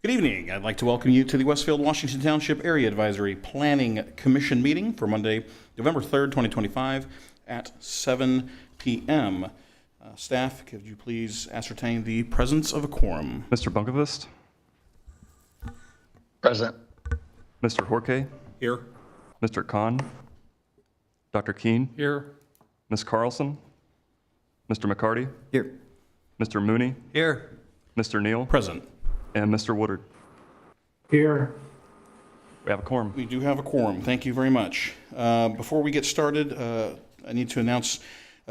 Good evening. I'd like to welcome you to the Westfield, Washington Township Area Advisory Planning Commission meeting for Monday, November 3rd, 2025 at 7 p.m. Staff, could you please ascertain the presence of a quorum? Mr. Bunkovist? Present. Mr. Horke? Here. Mr. Kahn? Dr. Keene? Here. Ms. Carlson? Mr. McCarty? Here. Mr. Mooney? Here. Mr. Neal? Present. And Mr. Woodard. Here. We have a quorum. We do have a quorum. Thank you very much. Before we get started, I need to announce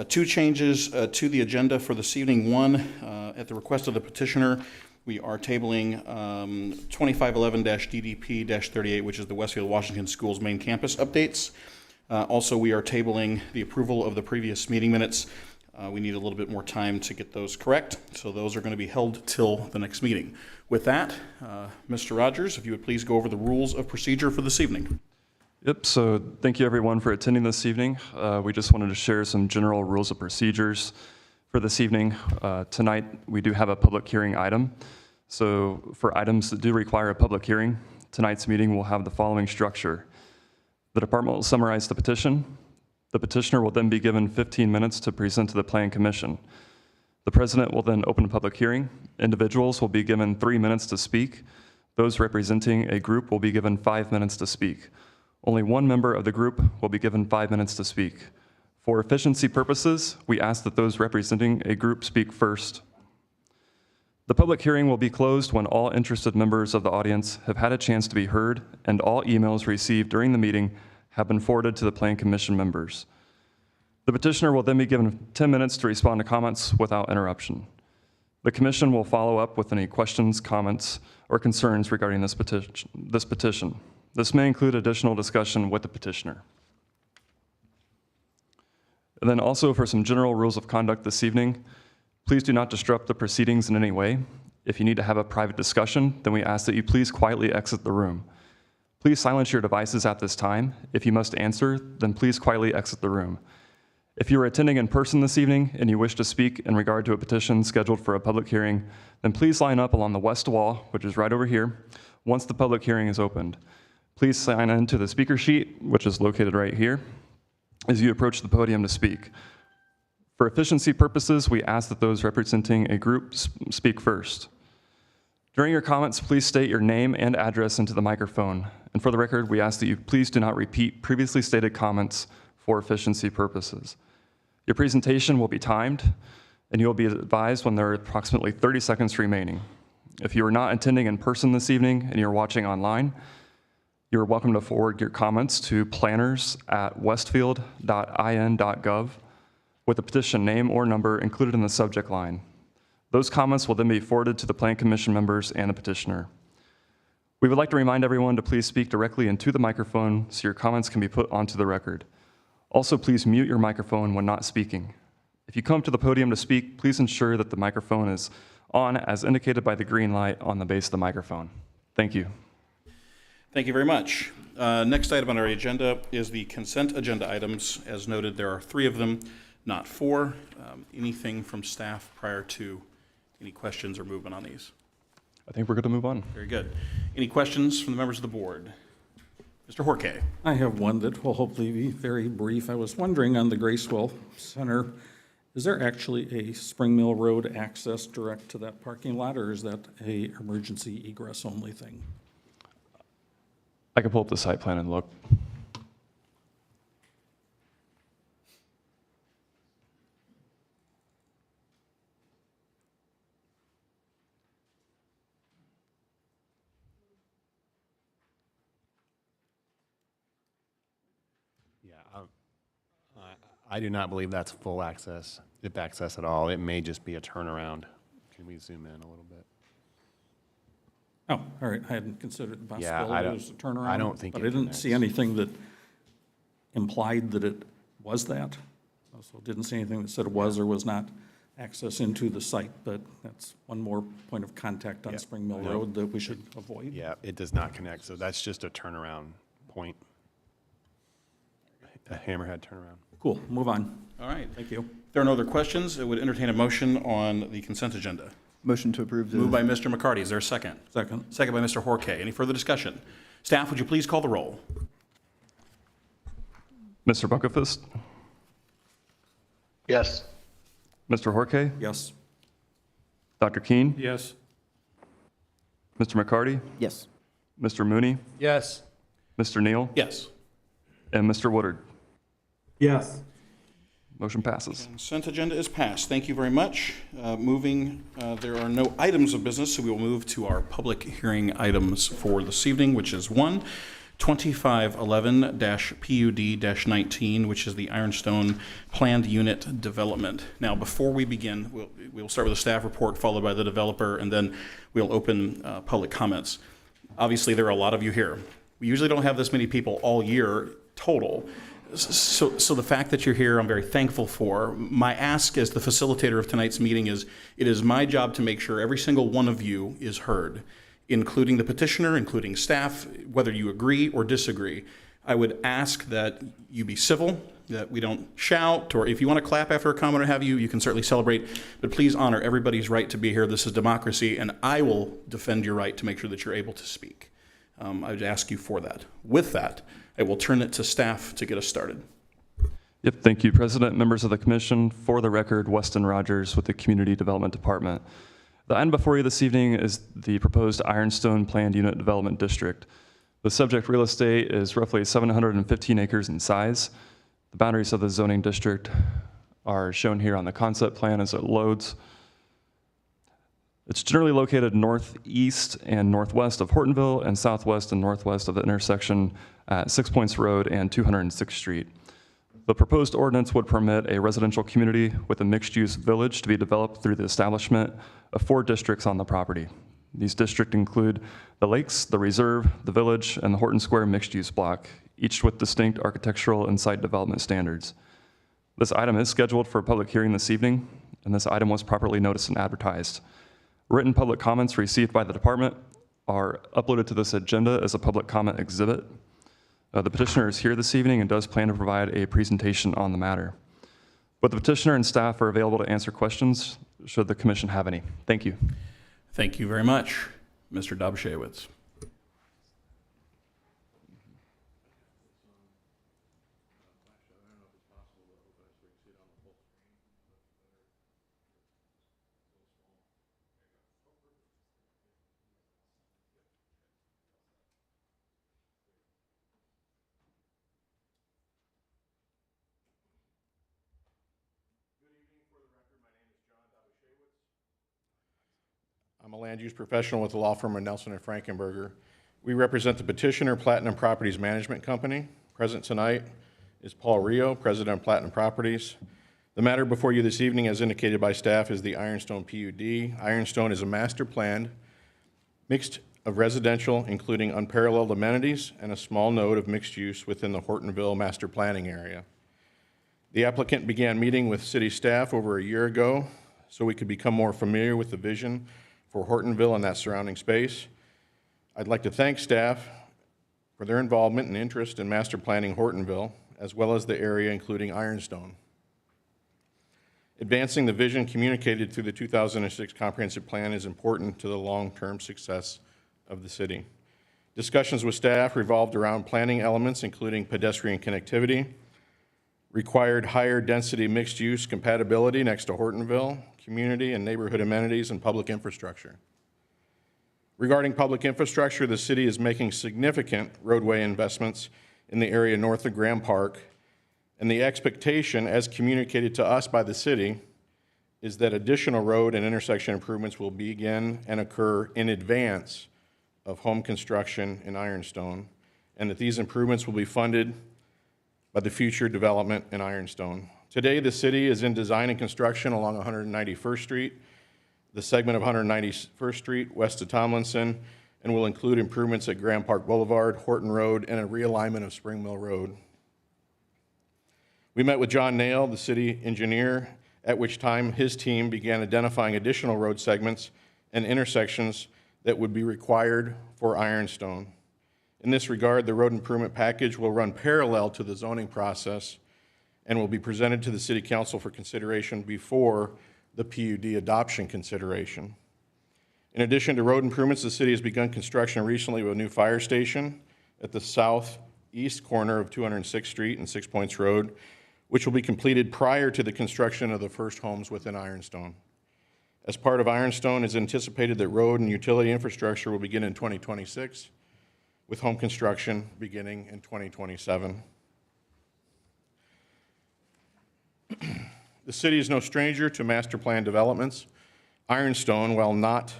two changes to the agenda for this evening. One, at the request of the petitioner, we are tabling 2511-DDP-38, which is the Westfield, Washington Schools main campus updates. Also, we are tabling the approval of the previous meeting minutes. We need a little bit more time to get those correct, so those are going to be held till the next meeting. With that, Mr. Rogers, if you would please go over the rules of procedure for this evening. Yep, so thank you everyone for attending this evening. We just wanted to share some general rules of procedures for this evening. Tonight, we do have a public hearing item. So for items that do require a public hearing, tonight's meeting will have the following structure. The department will summarize the petition. The petitioner will then be given 15 minutes to present to the Plan Commission. The president will then open a public hearing. Individuals will be given 3 minutes to speak. Those representing a group will be given 5 minutes to speak. Only one member of the group will be given 5 minutes to speak. For efficiency purposes, we ask that those representing a group speak first. The public hearing will be closed when all interested members of the audience have had a chance to be heard and all emails received during the meeting have been forwarded to the Plan Commission members. The petitioner will then be given 10 minutes to respond to comments without interruption. The Commission will follow up with any questions, comments, or concerns regarding this petition. This may include additional discussion with the petitioner. And then also for some general rules of conduct this evening, please do not disrupt the proceedings in any way. If you need to have a private discussion, then we ask that you please quietly exit the room. Please silence your devices at this time. If you must answer, then please quietly exit the room. If you are attending in person this evening and you wish to speak in regard to a petition scheduled for a public hearing, then please line up along the west wall, which is right over here, once the public hearing is opened. Please sign in to the speaker sheet, which is located right here, as you approach the podium to speak. For efficiency purposes, we ask that those representing a group speak first. During your comments, please state your name and address into the microphone. And for the record, we ask that you please do not repeat previously stated comments for efficiency purposes. Your presentation will be timed, and you will be advised when there are approximately 30 seconds remaining. If you are not attending in person this evening and you're watching online, you are welcome to forward your comments to planners@westfield.in.gov with the petition name or number included in the subject line. Those comments will then be forwarded to the Plan Commission members and the petitioner. We would like to remind everyone to please speak directly into the microphone so your comments can be put onto the record. Also, please mute your microphone when not speaking. If you come to the podium to speak, please ensure that the microphone is on as indicated by the green light on the base of the microphone. Thank you. Thank you very much. Next item on our agenda is the consent agenda items. As noted, there are 3 of them, not 4. Anything from staff prior to any questions or movement on these? I think we're good to move on. Very good. Any questions from the members of the board? Mr. Horke. I have one that will hopefully be very brief. I was wondering on the Gracewell Center, is there actually a Spring Mill Road access direct to that parking lot, or is that a emergency egress only thing? I can pull up the site plan and look. I do not believe that's full access, if access at all. It may just be a turnaround. Can we zoom in a little bit? Oh, all right. I hadn't considered the Yeah, possibility it was a turnaround. I don't think but it I didn't see connects. anything that implied that it was that. Also didn't see anything that said it was or was not access into the site, but that's one more point of contact on Yeah, Spring Mill no. Road that we should avoid. Yeah, it does not connect, so that's just a turnaround point. A hammerhead turnaround. Cool, move on. All right. Thank you. If there are no other questions, I would entertain a motion on the consent agenda. Motion to approve the. Moved by Mr. McCarty. Is there a second? Second. Second by Mr. Horkay. Any further discussion? Staff, would you please call the roll? Mr. Buckefist, Yes. Mr. Horkay, Yes. Dr. Keen, Yes. Mr. McCarty, Yes. Mr. Mooney, Yes. Mr. Neal, Yes. and Mr. Woodard. Yes. Motion passes. Consent agenda is passed. Thank you very much. There are no items of business, so we will move to our public hearing items for this evening, which is 2511-PUD-19, which is the Ironstone Planned Unit Development. Now, before we begin, we'll start with a staff report, followed by the developer, and then we'll open public comments. Obviously, there are a lot of you here. We usually don't have this many people all year total. So the fact that you're here, I'm very thankful for. My ask as the facilitator of tonight's meeting is, it is my job to make sure every single one of you is heard, including the petitioner, including staff, whether you agree or disagree. I would ask that you be civil, that we don't shout, or if you want to clap after a comment or have you, you can certainly celebrate, but please honor everybody's right to be here. This is democracy, and I will defend your right to make sure that you're able to speak. I would ask you for that. With that, I will turn it to staff to get us started. Yep, thank you, President, members of the commission. For the record, Weston Rogers with the Community Development Department. The item before you this evening is the proposed Ironstone Planned Unit Development District. The subject real estate is roughly 715 acres in size. The boundaries of the zoning district are shown here on the concept plan as it loads. It's generally located northeast and northwest of Hortonville and southwest and northwest of the intersection at 6 Points Road and 206th Street. The proposed ordinance would permit a residential community with a mixed-use village to be developed through the establishment of 4 districts on the property. These districts include the Lakes, the Reserve, the Village, and the Horton Square mixed-use block, each with distinct architectural and site development standards. This item is scheduled for a public hearing this evening, and this item was properly noticed and advertised. Written public comments received by the department are uploaded to this agenda as a public comment exhibit. The petitioner is here this evening and does plan to provide a presentation on the matter. But the petitioner and staff are available to answer questions should the commission have any. Thank you. Thank you very much, Mr. Dobshewitz. I'm a land use professional with the law firm of Nelson and Frankenberger. We represent the petitioner, Platinum Properties Management Company. Present tonight is Paul Rio, president of Platinum Properties. The matter before you this evening, as indicated by staff, is the Ironstone PUD. Ironstone is a master planned mixed of residential, including unparalleled amenities, and a small node of mixed use within the Hortonville master planning area. The applicant began meeting with city staff over a year ago so we could become more familiar with the vision for Hortonville and that surrounding space. I'd like to thank staff for their involvement and interest in master planning Hortonville, as well as the area including Ironstone. Advancing the vision communicated through the 2006 comprehensive plan is important to the long-term success of the city. Discussions with staff revolved around planning elements including pedestrian connectivity, required higher density mixed use compatibility next to Hortonville, community and neighborhood amenities, and public infrastructure. Regarding public infrastructure, the city is making significant roadway investments in the area north of Graham Park, and the expectation, as communicated to us by the city, is that additional road and intersection improvements will begin and occur in advance of home construction in Ironstone, and that these improvements will be funded by the future development in Ironstone. Today, the city is in design and construction along 191st Street, the segment of 191st Street west of Tomlinson, and will include improvements at Graham Park Boulevard, Horton Road, and a realignment of Spring Mill Road. We met with John Nail, the city engineer, at which time his team began identifying additional road segments and intersections that would be required for Ironstone. In this regard, the road improvement package will run parallel to the zoning process and will be presented to the City Council for consideration before the PUD adoption consideration. In addition to road improvements, the city has begun construction recently of a new fire station at the southeast corner of 206th Street and 6 Points Road, which will be completed prior to the construction of the first homes within Ironstone. As part of Ironstone, it's anticipated that road and utility infrastructure will begin in 2026, with home construction beginning in 2027. The city is no stranger to master plan developments. Ironstone, while not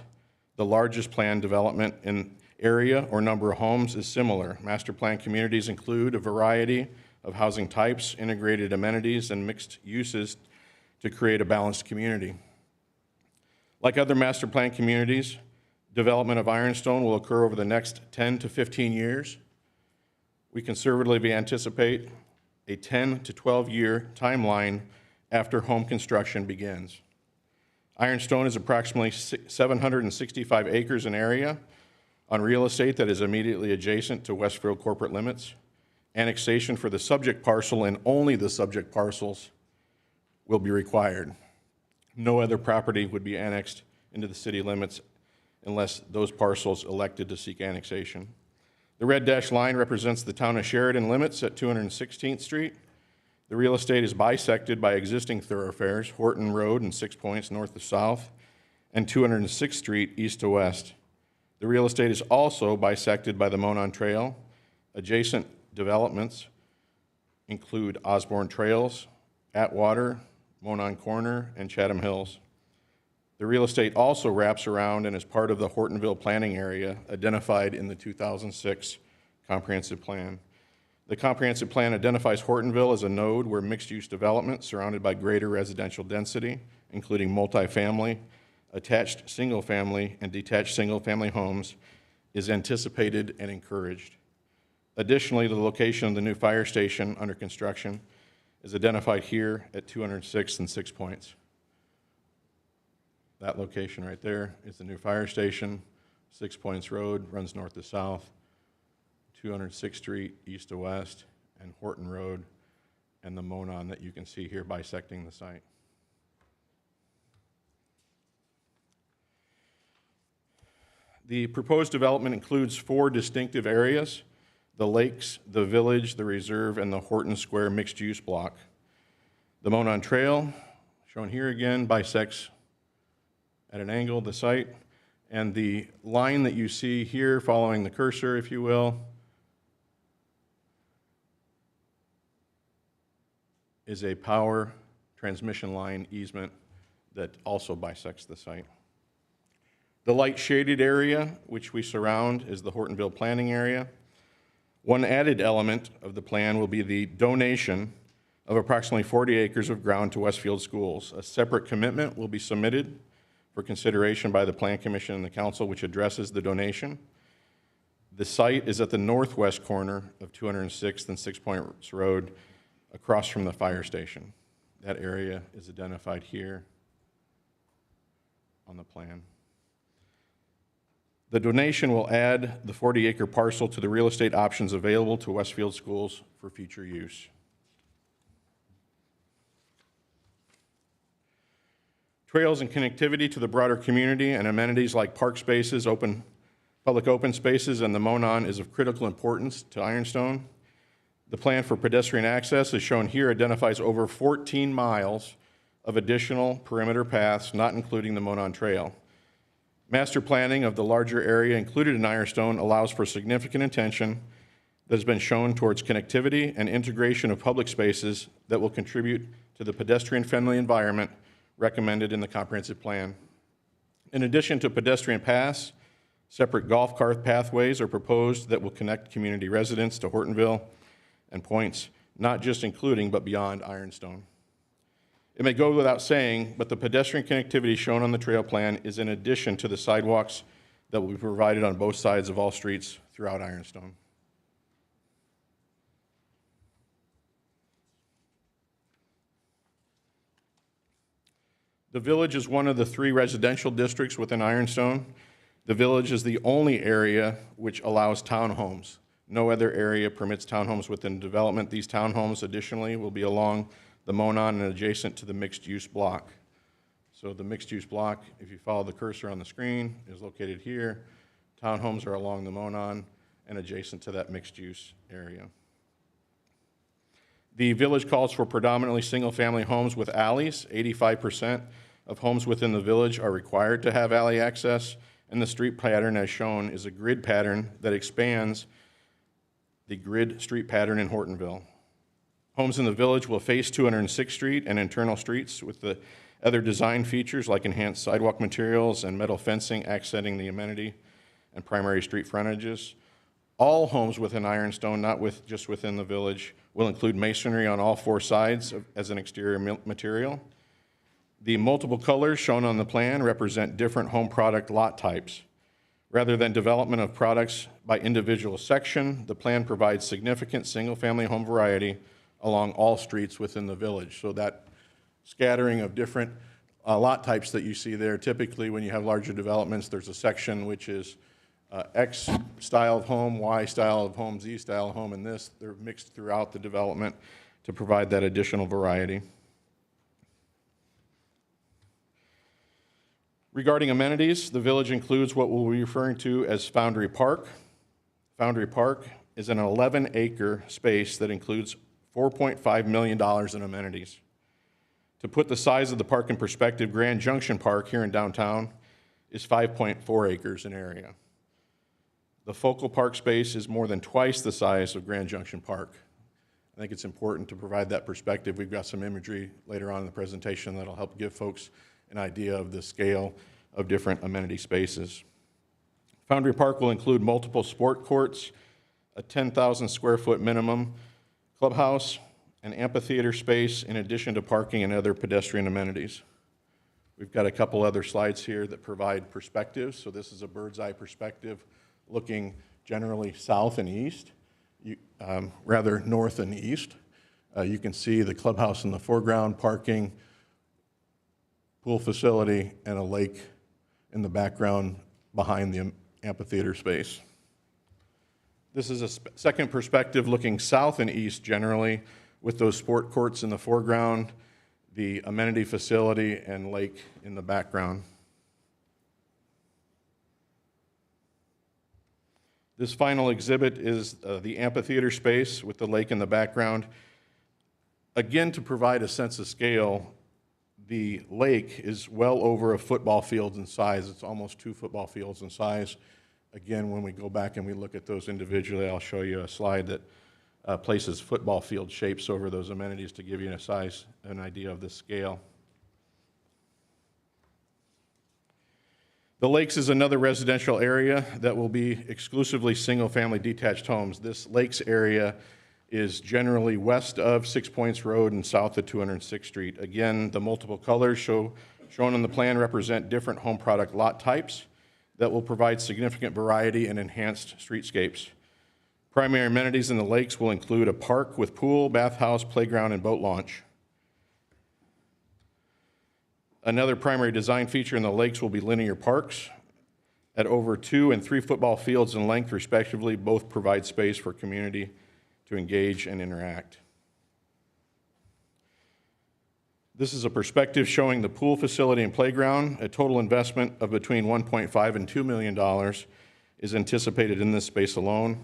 the largest planned development in area or number of homes, is similar. Master plan communities include a variety of housing types, integrated amenities, and mixed uses to create a balanced community. Like other master plan communities, development of Ironstone will occur over the next 10 to 15 years. We conservatively anticipate a 10 to 12-year timeline after home construction begins. Ironstone is approximately 765 acres in area on real estate that is immediately adjacent to Westfield corporate limits. Annexation for the subject parcel and only the subject parcels will be required. No other property would be annexed into the city limits unless those parcels elected to seek annexation. The red dashed line represents the town of Sheridan limits at 216th Street. The real estate is bisected by existing thoroughfares, Horton Road and 6 Points north to south, and 206th Street east to west. The real estate is also bisected by the Monon Trail. Adjacent developments include Osborne Trails, Atwater, Monon Corner, and Chatham Hills. The real estate also wraps around and is part of the Hortonville planning area identified in the 2006 comprehensive plan. The comprehensive plan identifies Hortonville as a node where mixed-use development surrounded by greater residential density, including multifamily, attached single-family, and detached single-family homes, is anticipated and encouraged. Additionally, the location of the new fire station under construction is identified here at 206th and 6 Points. That location right there is the new fire station. 6 Points Road runs north to south, 206th Street east to west, and Horton Road and the Monon that you can see here bisecting the site. The proposed development includes 4 distinctive areas: the lakes, the village, the reserve, and the Horton Square mixed-use block. The Monon Trail, shown here again, bisects at an angle the site, and the line that you see here following the cursor, if you will, is a power transmission line easement that also bisects the site. The light shaded area, which we surround, is the Hortonville planning area. One added element of the plan will be the donation of approximately 40 acres of ground to Westfield schools. A separate commitment will be submitted for consideration by the Plan Commission and the Council, which addresses the donation. The site is at the northwest corner of 206th and 6 Points Road, across from the fire station. That area is identified here on the plan. The donation will add the 40-acre parcel to the real estate options available to Westfield schools for future use. Trails and connectivity to the broader community and amenities like park spaces, public open spaces, and the Monon is of critical importance to Ironstone. The plan for pedestrian access, as shown here, identifies over 14 miles of additional perimeter paths, not including the Monon Trail. Master planning of the larger area included in Ironstone allows for significant attention that has been shown towards connectivity and integration of public spaces that will contribute to the pedestrian-friendly environment recommended in the comprehensive plan. In addition to pedestrian paths, separate golf cart pathways are proposed that will connect community residents to Hortonville and points, not just including but beyond Ironstone. It may go without saying, but the pedestrian connectivity shown on the trail plan is in addition to the sidewalks that will be provided on both sides of all streets throughout Ironstone. The village is one of the 3 residential districts within Ironstone. The village is the only area which allows townhomes. No other area permits townhomes within development. These townhomes additionally will be along the Monon and adjacent to the mixed-use block. So the mixed-use block, if you follow the cursor on the screen, is located here. Townhomes are along the Monon and adjacent to that mixed-use area. The village calls for predominantly single-family homes with alleys. 85% of homes within the village are required to have alley access, and the street pattern as shown is a grid pattern that expands the grid street pattern in Hortonville. Homes in the village will face 206th Street and internal streets with the other design features like enhanced sidewalk materials and metal fencing accenting the amenity and primary street frontages. All homes within Ironstone, not just within the village, will include masonry on all four sides as an exterior material. The multiple colors shown on the plan represent different home product lot types. Rather than development of products by individual section, the plan provides significant single-family home variety along all streets within the village. So that scattering of different lot types that you see there, typically when you have larger developments, there's a section which is X style of home, Y style of home, Z style of home, and this, they're mixed throughout the development to provide that additional variety. Regarding amenities, the village includes what we'll be referring to as Foundry Park. Foundry Park is an 11-acre space that includes $4.5 million in amenities. To put the size of the park in perspective, Grand Junction Park here in downtown is 5.4 acres in area. The focal park space is more than twice the size of Grand Junction Park. I think it's important to provide that perspective. We've got some imagery later on in the presentation that'll help give folks an idea of the scale of different amenity spaces. Foundry Park will include multiple sport courts, a 10,000 square foot minimum clubhouse, an amphitheater space, in addition to parking and other pedestrian amenities. We've got a couple other slides here that provide perspectives. So this is a bird's eye perspective looking generally south and east, rather north and east. You can see the clubhouse in the foreground, parking, pool facility, and a lake in the background behind the amphitheater space. This is a second perspective looking south and east generally, with those sport courts in the foreground, the amenity facility, and lake in the background. This final exhibit is the amphitheater space with the lake in the background. Again, to provide a sense of scale, the lake is well over a football field in size. It's almost 2 football fields in size. Again, when we go back and we look at those individually, I'll show you a slide that places football field shapes over those amenities to give you an idea of the scale. The Lakes is another residential area that will be exclusively single-family detached homes. This Lakes area is generally west of 6 Points Road and south of 206th Street. Again, the multiple colors shown on the plan represent different home product lot types that will provide significant variety and enhanced streetscapes. Primary amenities in the Lakes will include a park with pool, bathhouse, playground, and boat launch. Another primary design feature in the Lakes will be linear parks at over 2 and 3 football fields in length, respectively. Both provide space for community to engage and interact. This is a perspective showing the pool facility and playground. A total investment of between $1.5 and $2 million is anticipated in this space alone.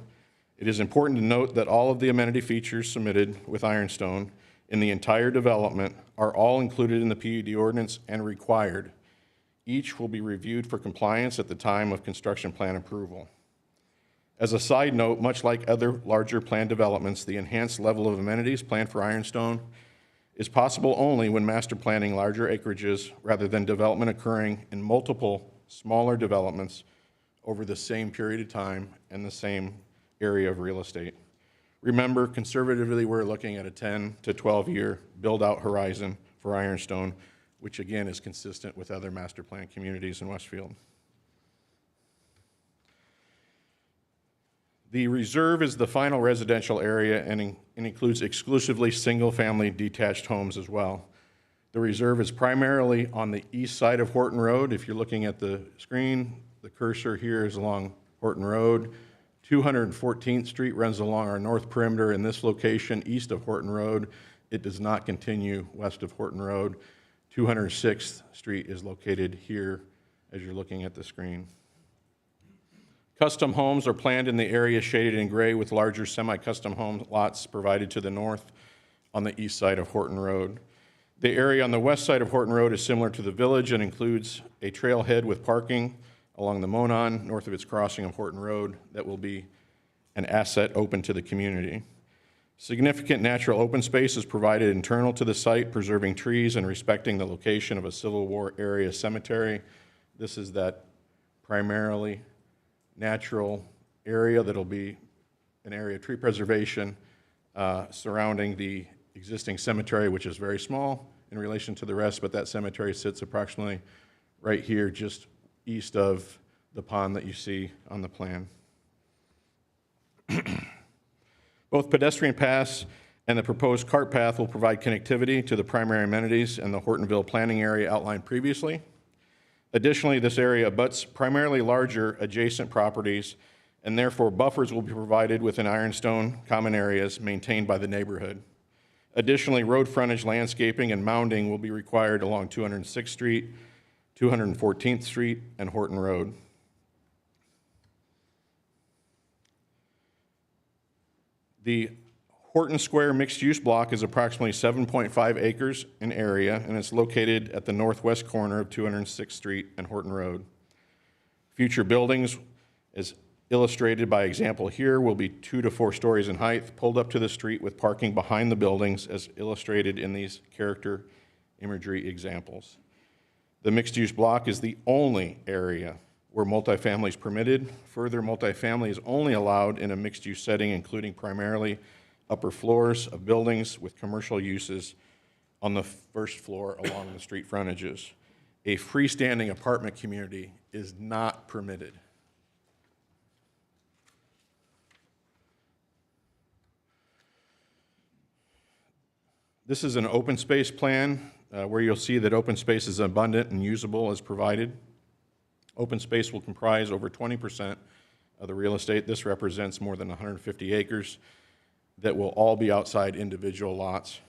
It is important to note that all of the amenity features submitted with Ironstone in the entire development are all included in the PUD ordinance and required. Each will be reviewed for compliance at the time of construction plan approval. As a side note, much like other larger planned developments, the enhanced level of amenities planned for Ironstone is possible only when master planning larger acreages rather than development occurring in multiple smaller developments over the same period of time and the same area of real estate. Remember, conservatively, we're looking at a 10 to 12-year build-out horizon for Ironstone, which again is consistent with other master plan communities in Westfield. The reserve is the final residential area and includes exclusively single-family detached homes as well. The reserve is primarily on the east side of Horton Road. If you're looking at the screen, the cursor here is along Horton Road. 214th Street runs along our north perimeter in this location east of Horton Road. It does not continue west of Horton Road. 206th Street is located here as you're looking at the screen. Custom homes are planned in the area shaded in gray with larger semi-custom home lots provided to the north on the east side of Horton Road. The area on the west side of Horton Road is similar to the village and includes a trailhead with parking along the Monon, north of its crossing of Horton Road, that will be an asset open to the community. Significant natural open space is provided internal to the site, preserving trees and respecting the location of a Civil War area cemetery. This is that primarily natural area that'll be an area of tree preservation surrounding the existing cemetery, which is very small in relation to the rest, but that cemetery sits approximately right here, just east of the pond that you see on the plan. Both pedestrian paths and the proposed cart path will provide connectivity to the primary amenities in the Hortonville planning area outlined previously. Additionally, this area abuts primarily larger adjacent properties, and therefore buffers will be provided within Ironstone common areas maintained by the neighborhood. Additionally, road frontage landscaping and mounding will be required along 206th Street, 214th Street, and Horton Road. The Horton Square mixed-use block is approximately 7.5 acres in area, and it's located at the northwest corner of 206th Street and Horton Road. Future buildings, as illustrated by example here, will be 2 to 4 stories in height, pulled up to the street with parking behind the buildings as illustrated in these character imagery examples. The mixed-use block is the only area where multifamily is permitted. Further, multifamily is only allowed in a mixed-use setting, including primarily upper floors of buildings with commercial uses on the first floor along the street frontages. A freestanding apartment community is not permitted. This is an open space plan where you'll see that open space is abundant and usable as provided. Open space will comprise over 20% of the real estate. This represents more than 150 acres that will all be outside individual lots.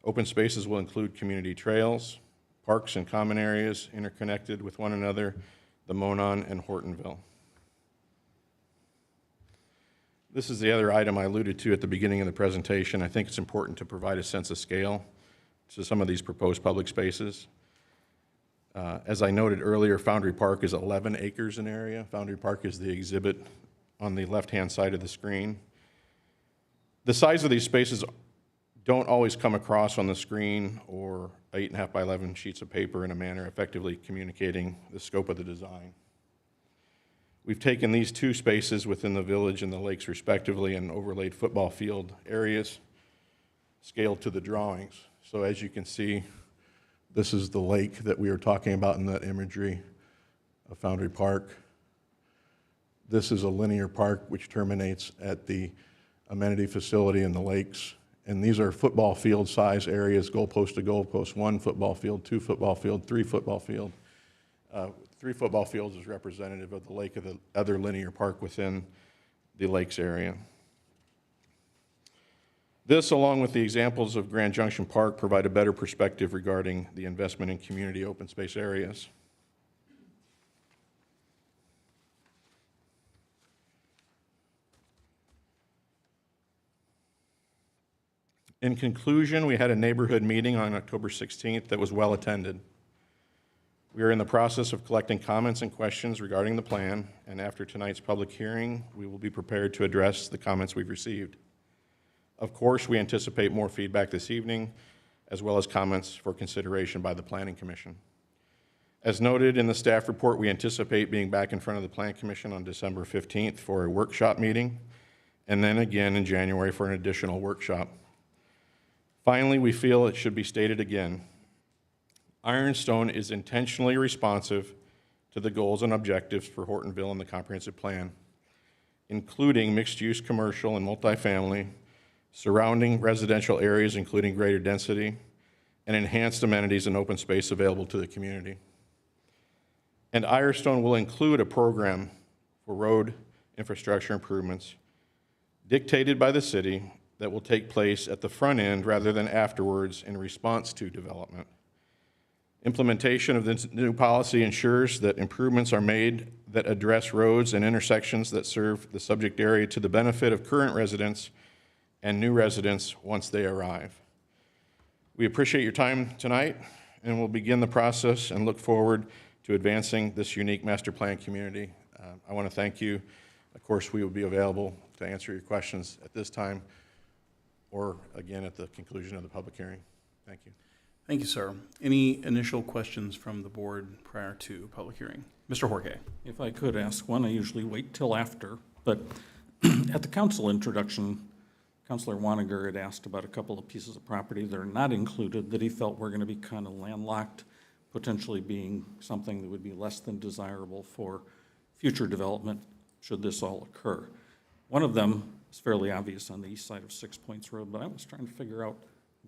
Open spaces will include community trails, parks and common areas interconnected with one another, the Monon and Hortonville. This is the other item I alluded to at the beginning of the presentation. I think it's important to provide a sense of scale to some of these proposed public spaces. As I noted earlier, Foundry Park is 11 acres in area. Foundry Park is the exhibit on the left-hand side of the screen. The size of these spaces don't always come across on the screen or 8.5 by 11 sheets of paper in a manner effectively communicating the scope of the design. We've taken these 2 spaces within the village and the lakes respectively and overlaid football field areas scaled to the drawings. So as you can see, this is the lake that we were talking about in that imagery of Foundry Park. This is a linear park which terminates at the amenity facility in the lakes. And these are football field size areas, goalpost to goalpost, 1 football field, 2 football field, 3 football field. 3 football fields is representative of the lake of the other linear park within the lakes area. This, along with the examples of Grand Junction Park, provide a better perspective regarding the investment in community open space areas. In conclusion, we had a neighborhood meeting on October 16th that was well attended. We are in the process of collecting comments and questions regarding the plan, and after tonight's public hearing, we will be prepared to address the comments we've received. Of course, we anticipate more feedback this evening, as well as comments for consideration by the Planning Commission. As noted in the staff report, we anticipate being back in front of the Planning Commission on December 15th for a workshop meeting, and then again in January for an additional workshop. Finally, we feel it should be stated again, Ironstone is intentionally responsive to the goals and objectives for Hortonville in the comprehensive plan, including mixed-use commercial and multifamily, surrounding residential areas including greater density, and enhanced amenities and open space available to the community. And Ironstone will include a program for road infrastructure improvements dictated by the city that will take place at the front end rather than afterwards in response to development. Implementation of this new policy ensures that improvements are made that address roads and intersections that serve the subject area to the benefit of current residents and new residents once they arrive. We appreciate your time tonight, and we'll begin the process and look forward to advancing this unique master plan community. I want to thank you. Of course, we will be available to answer your questions at this time or again at the conclusion of the public hearing. Thank you. Thank you, sir. Any initial questions from the board prior to public hearing? Mr. Jorge. If I could ask one, I usually wait till after, but at the council introduction, Councilor Waniger had asked about a couple of pieces of property that are not included that he felt were going to be kind of landlocked, potentially being something that would be less than desirable for future development should this all occur. One of them is fairly obvious on the east side of 6 Points Road, but I was trying to figure out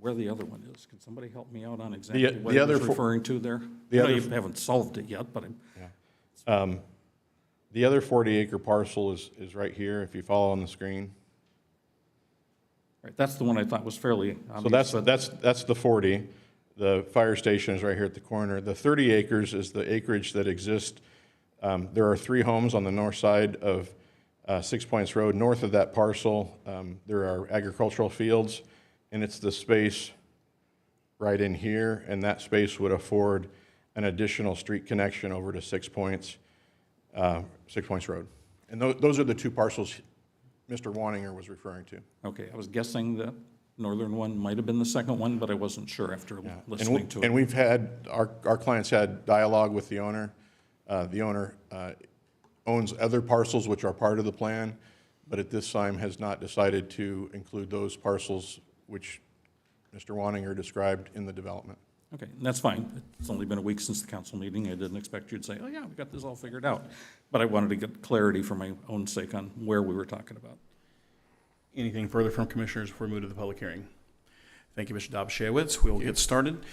where the other one is. Can somebody help me out on exactly what he was referring to there? I know you haven't solved it yet, but The other 40-acre parcel is right here, if you follow on the screen. right, that's the one I thought was fairly obvious. So that's the 40. The fire station is right here at the corner. The 30 acres is the acreage that exists. There are 3 homes on the north side of 6 Points Road. North of that parcel, there are agricultural fields, and it's the space right in here, and that space would afford an additional street connection over to 6 Points Road. And those are the 2 parcels Mr. Waninger was referring to. Okay, I was guessing that northern one might have been the second one, but I wasn't sure after listening to it. And we've had, our clients had dialogue with the owner. The owner owns other parcels which are part of the plan, but at this time has not decided to include those parcels which Mr. Waninger described in the development. Okay, and that's fine. It's only been a week since the council meeting. I didn't expect you to say, oh yeah, we got this all figured out. But I wanted to get clarity for my own sake on where we were talking about. Anything further from commissioners before we move to the public hearing? Thank you, Mr. Dobshewitz. We'll get started.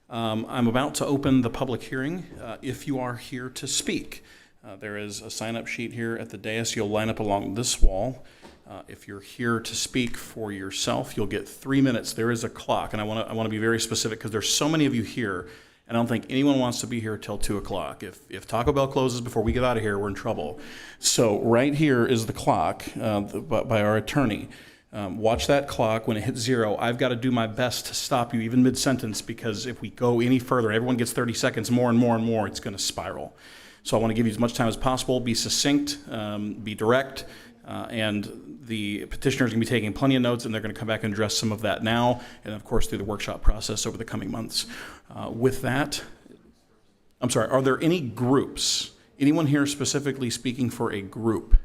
I'm about to open the public hearing. If you are here to speak, there is a sign-up sheet here at the dais. You'll line up along this wall. If you're here to speak for yourself, you'll get 3 minutes. There is a clock, and I want to be very specific because there's so many of you here, and I don't think anyone wants to be here till 2 o'clock. If Taco Bell closes before we get out of here, we're in trouble. So right here is the clock by our attorney. Watch that clock. When it hits 0, I've got to do my best to stop you even mid-sentence, because if we go any further, everyone gets 30 seconds more and more and more, it's going to spiral. So I want to give you as much time as possible. Be succinct, be direct, and the petitioner is going to be taking plenty of notes, and they're going to come back and address some of that now, and of course through the workshop process over the coming months. With that, I'm sorry, are there any groups? Anyone here specifically speaking for a group?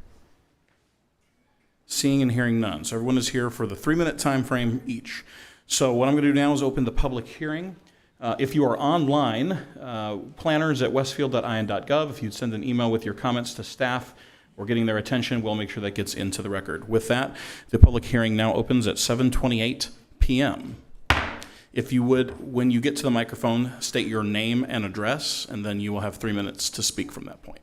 Seeing and hearing none. So everyone is here for the 3-minute time frame each. So what I'm going to do now is open the public hearing. If you are online, planners@westfield.in.gov, if you'd send an email with your comments to staff, we're getting their attention. We'll make sure that gets into the record. With that, the public hearing now opens at 7:28 p.m. If you would, when you get to the microphone, state your name and address, and then you will have 3 minutes to speak from that point.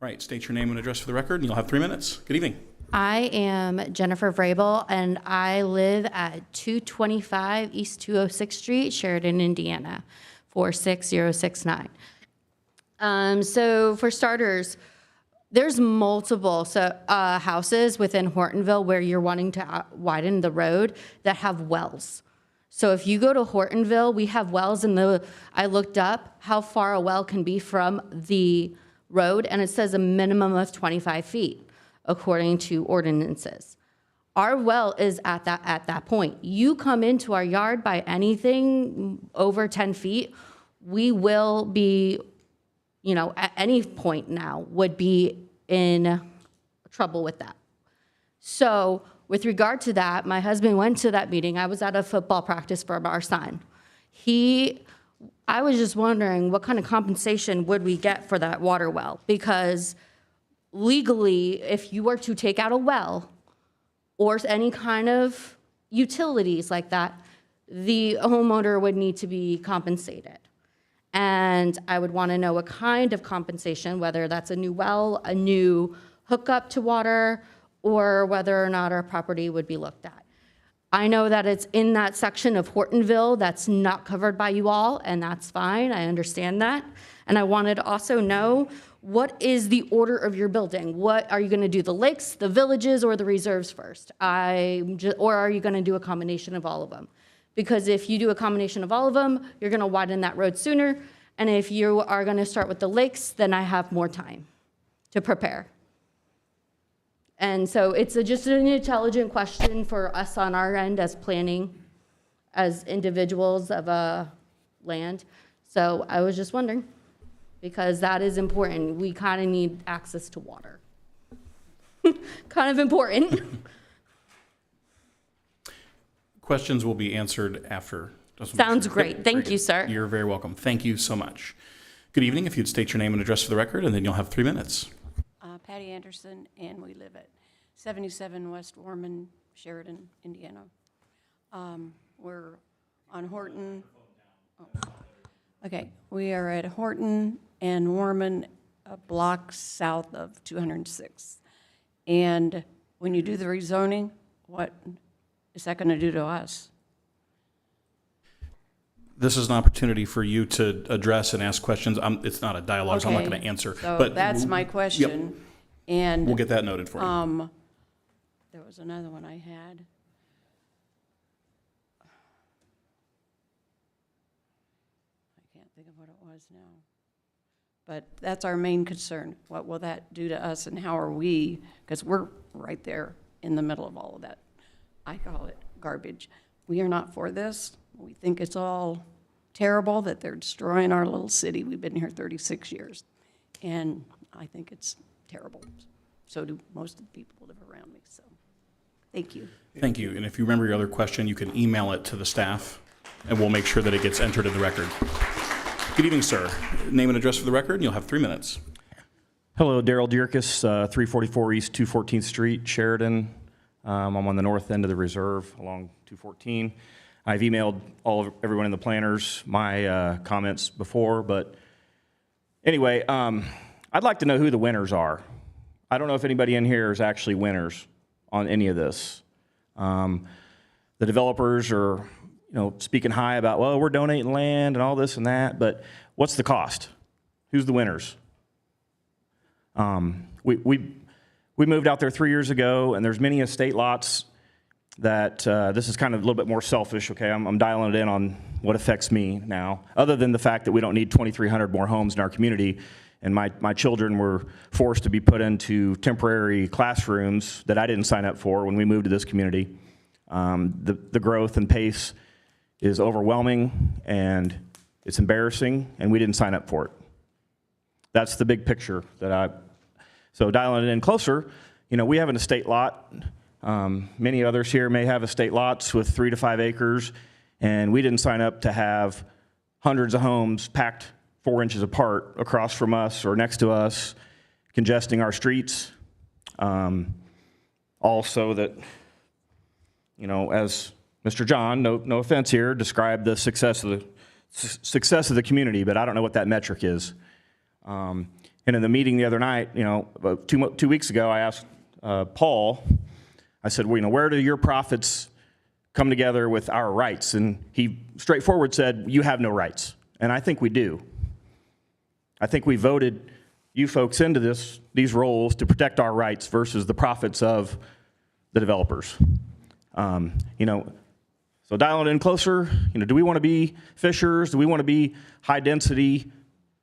Right, state your name and address for the record, and you'll have 3 minutes. Good evening. I am Jennifer Vrabel, and I live at 225 East 206th Street, Sheridan, Indiana, 46069. So for starters, there's multiple houses within Hortonville where you're wanting to widen the road that have wells. So if you go to Hortonville, we have wells, and I looked up how far a well can be from the road, and it says a minimum of 25 feet, according to ordinances. Our well is at that point. You come into our yard by anything over 10 feet, we will be, at any point now, would be in trouble with that. So with regard to that, my husband went to that meeting. I was at a football practice for our son. I was just wondering what kind of compensation would we get for that water well? Because legally, if you were to take out a well or any kind of utilities like that, the homeowner would need to be compensated. And I would want to know what kind of compensation, whether that's a new well, a new hookup to water, or whether or not our property would be looked at. I know that it's in that section of Hortonville that's not covered by you all, and that's fine, I understand that. And I wanted to also know, what is the order of your building? What, are you gonna do the lakes, the villages, or the reserves first? Or are you gonna do a combination of all of them? Because if you do a combination of all of them, you're gonna widen that road sooner. And if you are gonna start with the lakes, then I have more time to prepare. And so it's just an intelligent question for us on our end as planning, as individuals of a land. So I was just wondering, because that is important. We kind of need access to water. Kind of important. Questions will be answered after. Sounds great. Thank you, sir. You're very welcome. Thank you so much. Good evening. If you'd state your name and address for the record, and then you'll have 3 minutes. Patty Anderson, and we live at 77 West Warman, Sheridan, Indiana. We're on Horton. Okay, we are at Horton and Warman, a block south of 206. And when you do the rezoning, what is that going to do to us? This is an opportunity for you to address and ask questions. It's not a dialogue, so I'm not Okay, going to answer. So but that's my question. And we'll get that noted for you. there was another one I had. I can't think of what it was now. But that's our main concern. What will that do to us, and how are we, because we're right there in the middle of all of that. I call it garbage. We are not for this. We think it's all terrible that they're destroying our little city. We've been here 36 years. And I think it's terrible. So do most of the people who live around me, so thank you. Thank you. And if you remember your other question, you can email it to the staff, and we'll make sure that it gets entered in the record. Good evening, sir. Name and address for the record, and you'll have 3 minutes. Hello, Daryl Dierkes, 344 East 214th Street, Sheridan. I'm on the north end of the reserve along 214. I've emailed everyone in the planners my comments before, but anyway, I'd like to know who the winners are. I don't know if anybody in here is actually winners on any of this. The developers are, speaking high about, well, we're donating land and all this and that, but what's the cost? Who's the winners? We moved out there 3 years ago, and there's many estate lots that this is kind of a little bit more selfish, okay? I'm dialing it in on what affects me now, other than the fact that we don't need 2,300 more homes in our community, and my children were forced to be put into temporary classrooms that I didn't sign up for when we moved to this community. The growth and pace is overwhelming, and it's embarrassing, and we didn't sign up for it. That's the big picture so dialing it in closer, we have an estate lot. Many others here may have estate lots with 3 to 5 acres, and we didn't sign up to have hundreds of homes packed 4 inches apart across from us or next to us, congesting our streets. Also that, as Mr. John, no offense here, described the success of the community, but I don't know what that metric is. And in the meeting the other night, about 2 weeks ago, I asked Paul, I said, well, where do your profits come together with our rights? And he straightforward said, you have no rights. And I think we do. I think we voted you folks into these roles to protect our rights versus the profits of the developers. So dialing it in closer, do we want to be Fishers? Do we want to be high density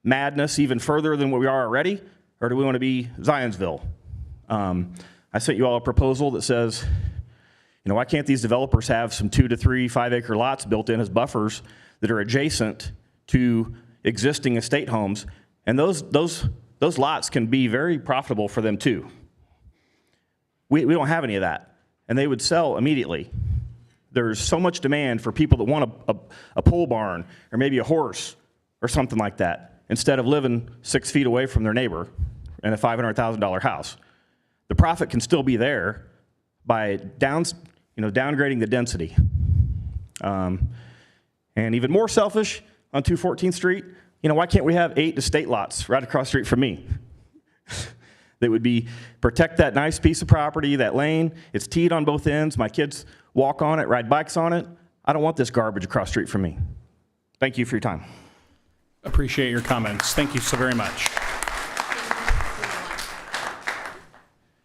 madness even further than what we are already? Or do we want to be Zionsville? I sent you all a proposal that says, why can't these developers have some 2 to 3 5-acre lots built in as buffers that are adjacent to existing estate homes? And those lots can be very profitable for them too. We don't have any of that, and they would sell immediately. There's so much demand for people that want a pole barn or maybe a horse or something like that, instead of living 6 feet away from their neighbor in a $500,000 house. The profit can still be there by downgrading the density. And even more selfish, on 214th Street, why can't we have 8 estate lots right across the street from me? That would protect that nice piece of property, that lane. It's teed on both ends. My kids walk on it, ride bikes on it. I don't want this garbage across the street from me. Thank you for your time. Appreciate your comments. Thank you so very much.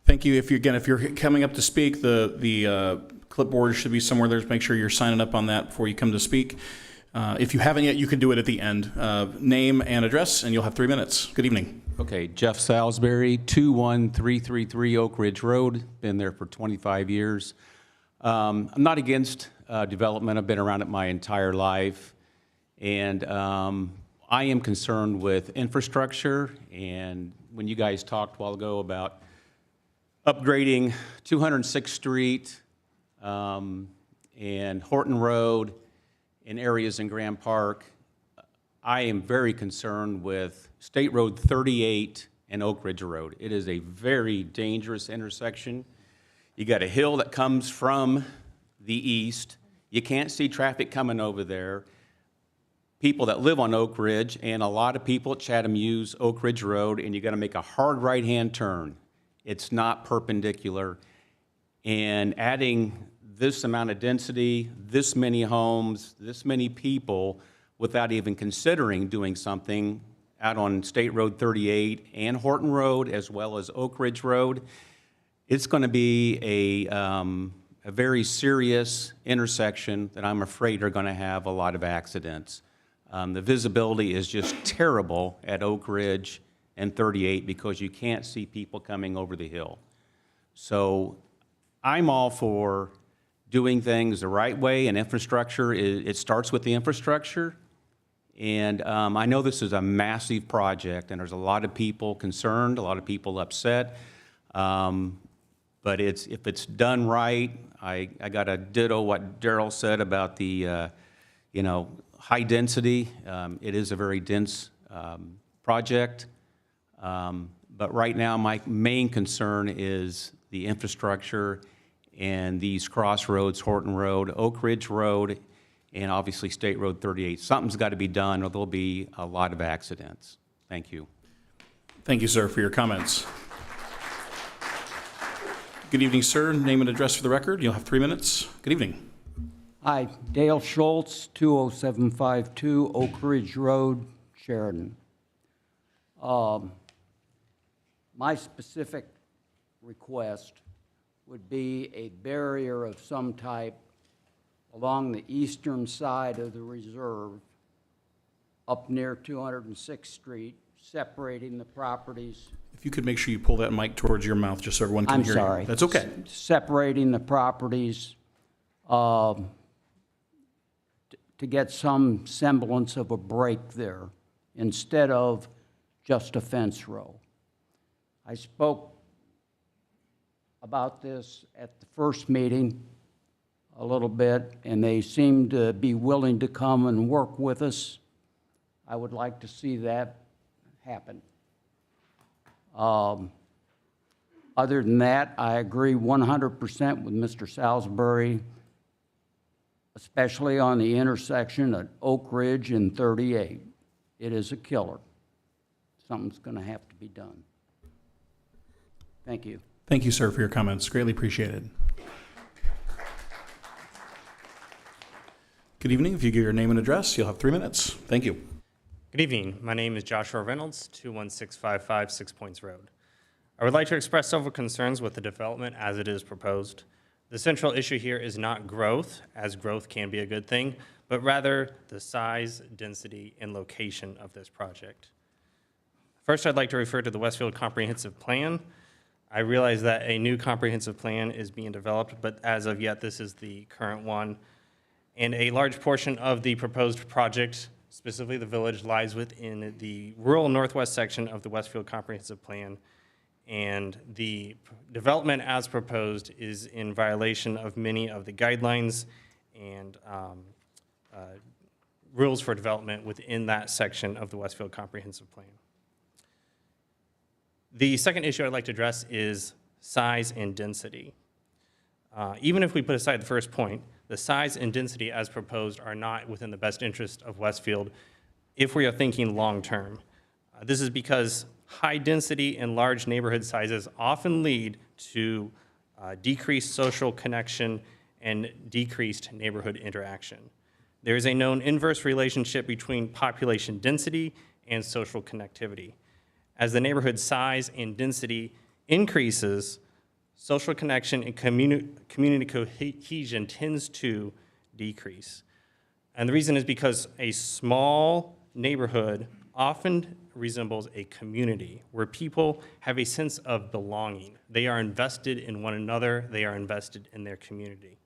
Thank you. If you're coming up to speak, the clipboard should be somewhere there. Make sure you're signing up on that before you come to speak. If you haven't yet, you can do it at the end. Name and address, and you'll have 3 minutes. Good evening. Okay, Jeff Salisbury, 21333 Oak Ridge Road, been there for 25 years. I'm not against development, I've been around it my entire life, and I am concerned with infrastructure, and when you guys talked a while ago about upgrading 206th Street and Horton Road in areas in Grand Park, I am very concerned with State Road 38 and Oak Ridge Road. It is a very dangerous intersection. You got a hill that comes from the east. You can't see traffic coming over there. People that live on Oak Ridge, and a lot of people at Chatham use Oak Ridge Road, and you got to make a hard right-hand turn. It's not perpendicular. And adding this amount of density, this many homes, this many people, without even considering doing something out on State Road 38 and Horton Road, as well as Oak Ridge Road, it's going to be a very serious intersection that I'm afraid are going to have a lot of accidents. The visibility is just terrible at Oak Ridge and 38 because you can't see people coming over the hill. So I'm all for doing things the right way, and infrastructure, it starts with the infrastructure. And I know this is a massive project, and there's a lot of people concerned, a lot of people upset. But if it's done right, I got to ditto what Darrell said about the, high density. It is a very dense project. But right now, my main concern is the infrastructure and these crossroads, Horton Road, Oak Ridge Road, and obviously State Road 38. Something's got to be done, or there'll be a lot of accidents. Thank you. Thank you, sir, for your comments. Good evening, sir. Name and address for the record. You'll have 3 minutes. Good evening. Hi, Dale Schultz, 20752 Oak Ridge Road, Sheridan. My specific request would be a barrier of some type along the eastern side of the reserve up near 206th Street, separating the properties. If you could make sure you pull that mic towards your mouth just so everyone can hear you. I'm sorry. That's okay. Separating the properties to get some semblance of a break there instead of just a fence row. I spoke about this at the first meeting a little bit, and they seemed to be willing to come and work with us. I would like to see that happen. Other than that, I agree 100% with Mr. Salisbury, especially on the intersection at Oak Ridge and 38. It is a killer. Something's going to have to be done. Thank you. Thank you, sir, for your comments. Greatly appreciated. Good evening. If you give your name and address, you'll have 3 minutes. Thank you. Good evening. My name is Joshua Reynolds, 21655 Six Points Road. I would like to express several concerns with the development as it is proposed. The central issue here is not growth, as growth can be a good thing, but rather the size, density, and location of this project. First, I'd like to refer to the Westfield Comprehensive Plan. I realize that a new comprehensive plan is being developed, but as of yet, this is the current one. And a large portion of the proposed project, specifically the village, lies within the rural northwest section of the Westfield Comprehensive Plan. And the development as proposed is in violation of many of the guidelines and rules for development within that section of the Westfield Comprehensive Plan. The second issue I'd like to address is size and density. Even if we put aside the first point, The size and density as proposed are not within the best interest of Westfield if we are thinking long-term. This is because high density and large neighborhood sizes often lead to decreased social connection and decreased neighborhood interaction. There is a known inverse relationship between population density and social connectivity. As the neighborhood size and density increases, social connection and community cohesion tends to decrease. And the reason is because a small neighborhood often resembles a community where people have a sense of belonging. They are invested in one another, they are invested in their community,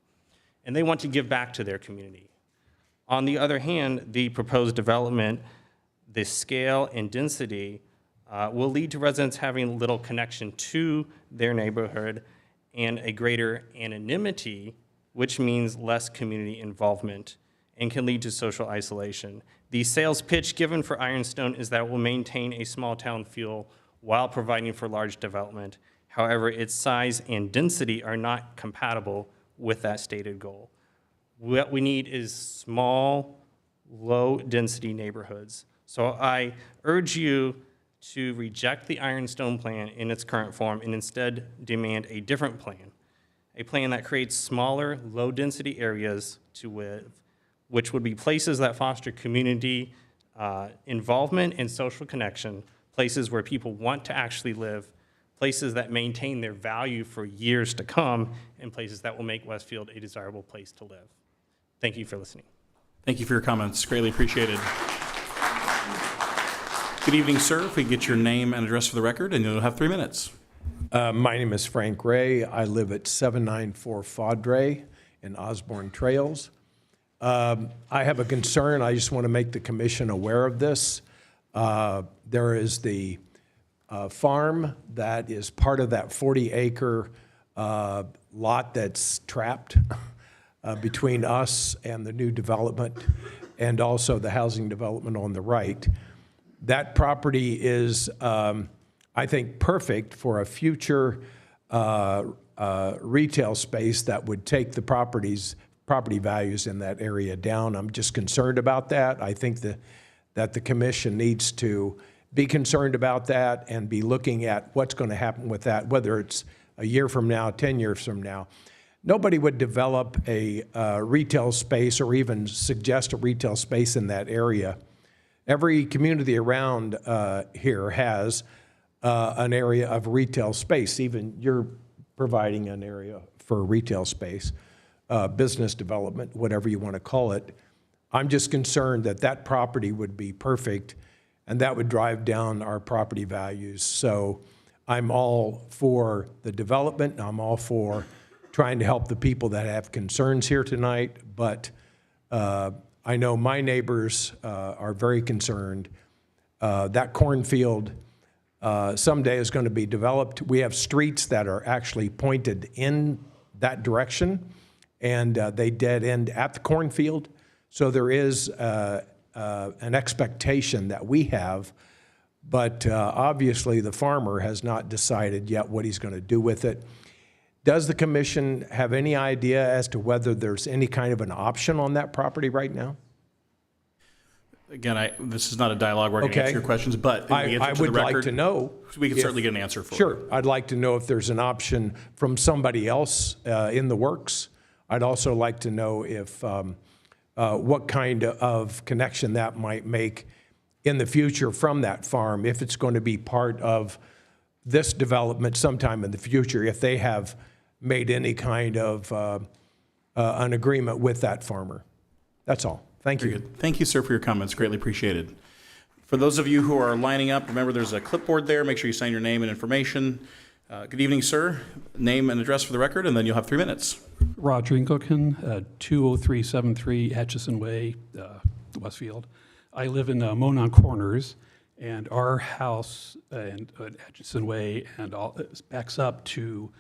and they want to give back to their community. On the other hand, the proposed development, the scale and density will lead to residents having little connection to their neighborhood and a greater anonymity, which means less community involvement and can lead to social isolation. The sales pitch given for Ironstone is that it will maintain a small town feel while providing for large development. However, its size and density are not compatible with that stated goal. What we need is small, low-density neighborhoods. So I urge you to reject the Ironstone plan in its current form and instead demand a different plan, a plan that creates smaller, low-density areas to live, which would be places that foster community involvement and social connection, places where people want to actually live, places that maintain their value for years to come, and places that will make Westfield a desirable place to live. Thank you for listening. Thank you for your comments. Greatly appreciated. Good evening, sir. If we get your name and address for the record, and you'll have 3 minutes. My name is Frank Ray. I live at 794 Fadre in Osborne Trails. I have a concern. I just want to make the commission aware of this. There is the farm that is part of that 40-acre lot that's trapped between us and the new development and also the housing development on the right. That property is, I think, perfect for a future retail space that would take the property values in that area down. I'm just concerned about that. I think that the commission needs to be concerned about that and be looking at what's going to happen with that, whether it's a year from now, 10 years from now. Nobody would develop a retail space or even suggest a retail space in that area. Every community around here has an area of retail space. Even you're providing an area for retail space, business development, whatever you want to call it. I'm just concerned that that property would be perfect and that would drive down our property values. So I'm all for the development. I'm all for trying to help the people that have concerns here tonight, but I know my neighbors are very concerned. That cornfield someday is going to be developed. We have streets that are actually pointed in that direction, and they dead end at the cornfield. So there is an expectation that we have, but obviously the farmer has not decided yet what he's going to do with it. Does the commission have any idea as to whether there's any kind of an option on that property right now? Again, this is not a dialogue where I can answer your questions, but I would like to know. We can certainly get an answer for you. Sure. I'd like to know if there's an option from somebody else in the works. I'd also like to know if what kind of connection that might make in the future from that farm, if it's going to be part of this development sometime in the future, if they have made any kind of an agreement with that farmer. That's all. Thank you. Very good. Thank you, sir, for your comments. Greatly appreciated. For those of you who are lining up, remember there's a clipboard there. Make sure you sign your name and information. Good evening, sir. Name and address for the record, and then you'll have 3 minutes. Roger Ingleton, 20373 Atchison Way, Westfield. I live in Monon Corners, and our house and Atchison Way and all backs up to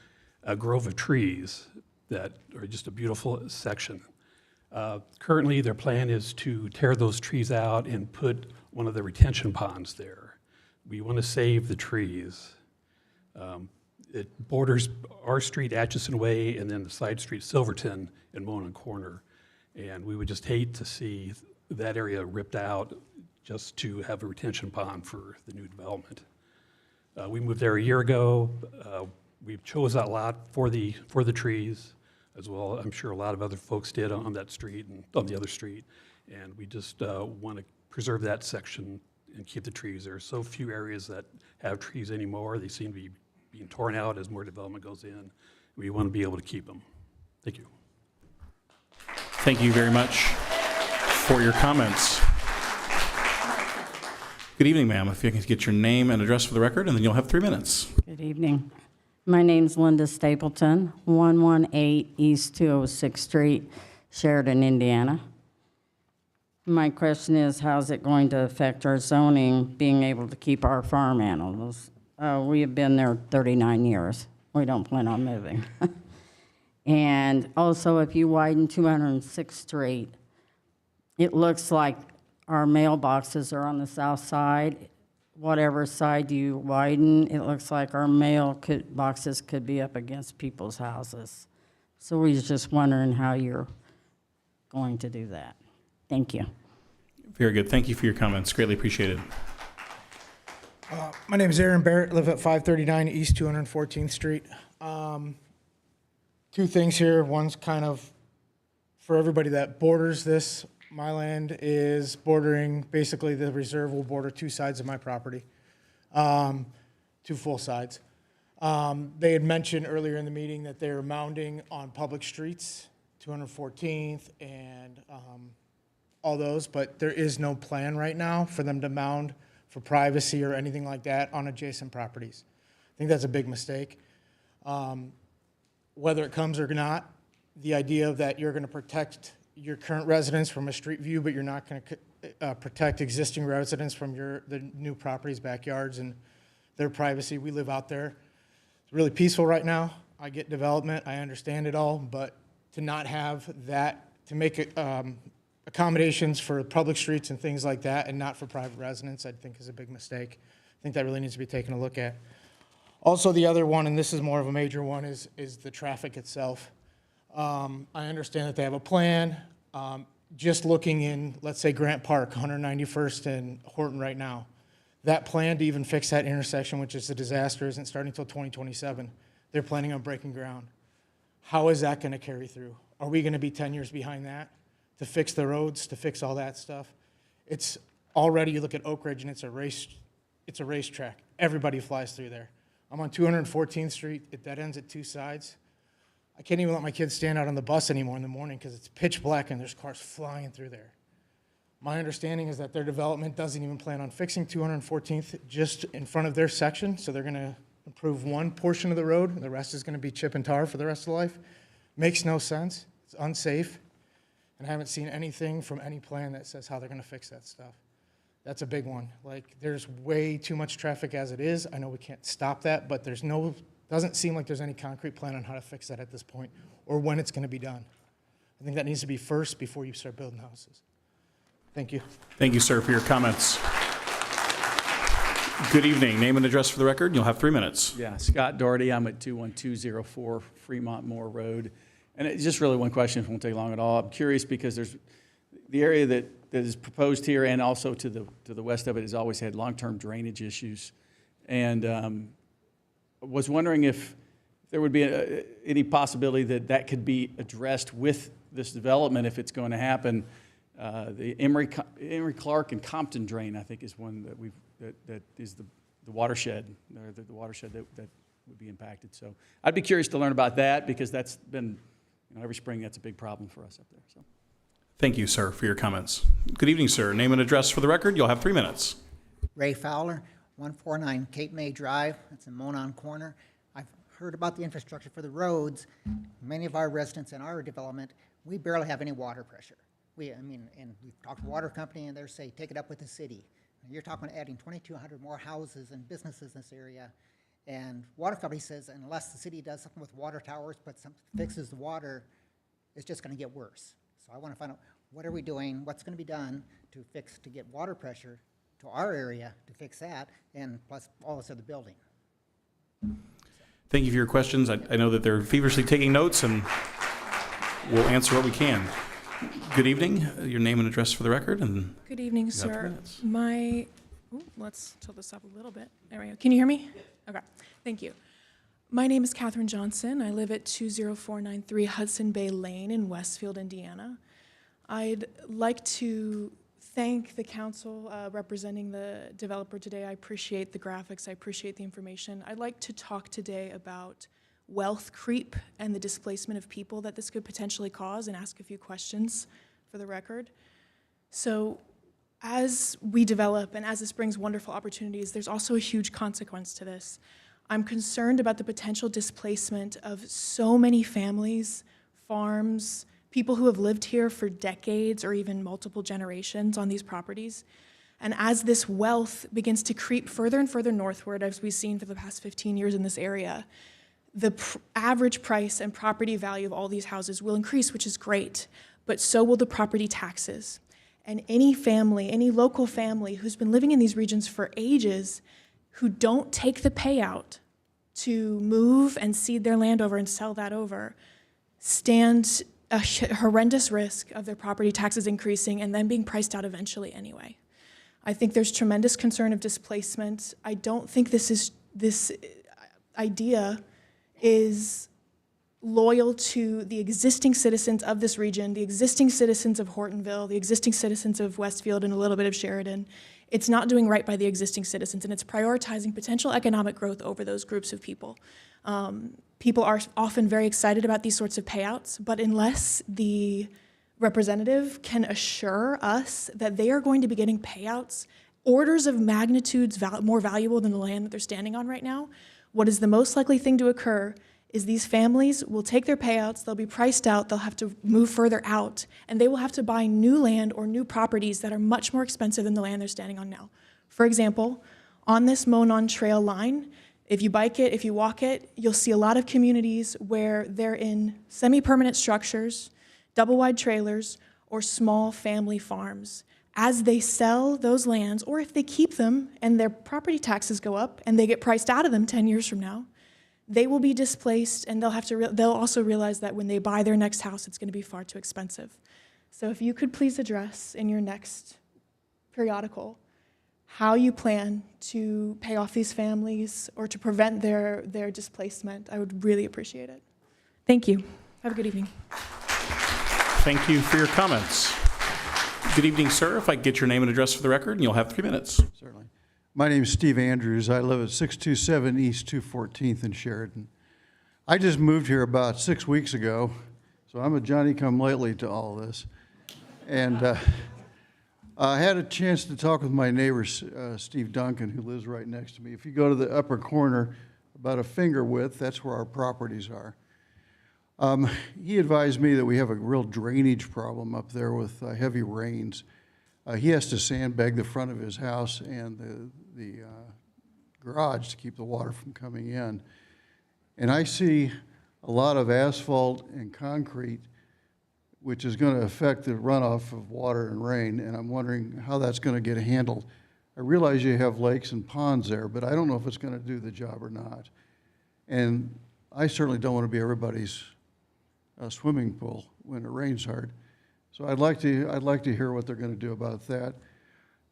a grove of trees that are just a beautiful section. Currently, their plan is to tear those trees out and put one of the retention ponds there. We want to save the trees. It borders our street, Atchison Way, and then the side street, Silverton, and Monon Corner. And we would just hate to see that area ripped out just to have a retention pond for the new development. We moved there a year ago. We chose that lot for the trees as well. I'm sure a lot of other folks did on that street and on the other street. And we just want to preserve that section and keep the trees. There are so few areas that have trees anymore. They seem to be being torn out as more development goes in. We want to be able to keep them. Thank you. Thank you very much for your comments. Good evening, ma'am. If you can get your name and address for the record, and then you'll have 3 minutes. Good evening. My name's Linda Stapleton, 118 East 206th Street, Sheridan, Indiana. My question is, how's it going to affect our zoning, being able to keep our farm animals? We have been there 39 years. We don't plan on moving. And also, if you widen 206th Street, it looks like our mailboxes are on the south side. Whatever side you widen, it looks like our boxes could be up against people's houses. So we're just wondering how you're going to do that. Thank you. Very good. Thank you for your comments. Greatly appreciated. My name is Aaron Barrett, live at 539 East 214th Street. Two things here. One's kind of for everybody that borders this. My land is bordering, basically the reserve will border two sides of my property, two full sides. They had mentioned earlier in the meeting that they were mounding on public streets, 214th and all those, but there is no plan right now for them to mound for privacy or anything like that on adjacent properties. I think that's a big mistake. Whether it comes or not, the idea that you're going to protect your current residents from a street view, but you're not going to protect existing residents from the new properties, backyards, and their privacy. We live out there. It's really peaceful right now. I get development. I understand it all, but to not have that, to make it, accommodations for public streets and things like that and not for private residents, I think is a big mistake. I think that really needs to be taken a look at. Also, the other one, and this is more of a major one, is the traffic itself. I understand that they have a plan. Just looking in, let's say, Grant Park, 191st and Horton right now, that plan to even fix that intersection, which is a disaster, isn't starting until 2027. They're planning on breaking ground. How is that going to carry through? Are we going to be 10 years behind that to fix the roads, to fix all that stuff? It's already, you look at Oak Ridge, and it's a racetrack. Everybody flies through there. I'm on 214th Street. It dead ends at two sides. I can't even let my kids stand out on the bus anymore in the morning because it's pitch black and there's cars flying through there. My understanding is that their development doesn't even plan on fixing 214th just in front of their section, so they're going to improve one portion of the road, and the rest is going to be chip and tar for the rest of life. Makes no sense. It's unsafe, and I haven't seen anything from any plan that says how they're going to fix that stuff. That's a big one. Like, there's way too much traffic as it is. I know we can't stop that, but doesn't seem like there's any concrete plan on how to fix that at this point or when it's going to be done. I think that needs to be first before you start building houses. Thank you. Thank you, sir, for your comments. Good evening. Name and address for the record. You'll have 3 minutes. Yeah, Scott Doherty. I'm at 21204 Fremont Moore Road. And it's just really one question. It won't take long at all. I'm curious because there's the area that is proposed here and also to the west of it has always had long-term drainage issues. And was wondering if there would be any possibility that could be addressed with this development if it's going to happen. The Emory Clark and Compton drain, I think, is one that is the watershed, or the watershed that would be impacted. So I'd be curious to learn about that because that's been, every spring that's a big problem for us up there. So. Thank you, sir, for your comments. Good evening, sir. Name and address for the record. You'll have 3 minutes. Ray Fowler, 149 Cape May Drive. It's in Monon Corner. I've heard about the infrastructure for the roads. Many of our residents in our development, we barely have any water pressure. And we've talked to the water company, and they're saying, take it up with the city. And you're talking adding 2,200 more houses and businesses in this area. And water company says, unless the city does something with water towers, fixes the water, it's just going to get worse. So I want to find out, what are we doing? What's going to be done to get water pressure to our area to fix that, and plus all this other building? Thank you for your questions. I know that they're feverishly taking notes, and we'll answer what we can. Good evening. Your name and address for the record, and Good evening, you have 3 sir. minutes. Let's tilt this up a little bit. There we go. Can you hear me? Okay, thank you. My name is Catherine Johnson. I live at 20493 Hudson Bay Lane in Westfield, Indiana. I'd like to thank the council representing the developer today. I appreciate the graphics. I appreciate the information. I'd like to talk today about wealth creep and the displacement of people that this could potentially cause, and ask a few questions for the record. So as we develop and as this brings wonderful opportunities, there's also a huge consequence to this. I'm concerned about the potential displacement of so many families, farms, people who have lived here for decades or even multiple generations on these properties. And as this wealth begins to creep further and further northward, as we've seen for the past 15 years in this area, the average price and property value of all these houses will increase, which is great, but so will the property taxes. And any family, any local family who's been living in these regions for ages, who don't take the payout to move and cede their land over and sell that over, stand a horrendous risk of their property taxes increasing and then being priced out eventually anyway. I think there's tremendous concern of displacement. I don't think this idea is loyal to the existing citizens of this region, the existing citizens of Hortonville, the existing citizens of Westfield, and a little bit of Sheridan. It's not doing right by the existing citizens, and it's prioritizing potential economic growth over those groups of people. People are often very excited about these sorts of payouts, but unless the representative can assure us that they are going to be getting payouts orders of magnitudes more valuable than the land that they're standing on right now, what is the most likely thing to occur is these families will take their payouts, they'll be priced out, they'll have to move further out, and they will have to buy new land or new properties that are much more expensive than the land they're standing on now. For example, on this Monon Trail line, if you bike it, if you walk it, you'll see a lot of communities where they're in semi-permanent structures, double-wide trailers, or small family farms. As they sell those lands, or if they keep them and their property taxes go up and they get priced out of them 10 years from now, they will be displaced, and they'll also realize that when they buy their next house, it's going to be far too expensive. So if you could please address in your next periodical how you plan to pay off these families or to prevent their displacement, I would really appreciate it. Thank you. Have a good evening. Thank you for your comments. Good evening, sir. If I could get your name and address for the record, and you'll have 3 minutes. Certainly. My name is Steve Andrews. I live at 627 East 214th in Sheridan. I just moved here about 6 weeks ago, so I'm a Johnny-come-lately to all this. And I had a chance to talk with my neighbor, Steve Duncan, who lives right next to me. If you go to the upper corner, about a finger width, that's where our properties are. He advised me that we have a real drainage problem up there with heavy rains. He has to sandbag the front of his house and the garage to keep the water from coming in. And I see a lot of asphalt and concrete, which is going to affect the runoff of water and rain, and I'm wondering how that's going to get handled. I realize you have lakes and ponds there, but I don't know if it's going to do the job or not. And I certainly don't want to be everybody's swimming pool when it rains hard. So I'd like to hear what they're going to do about that.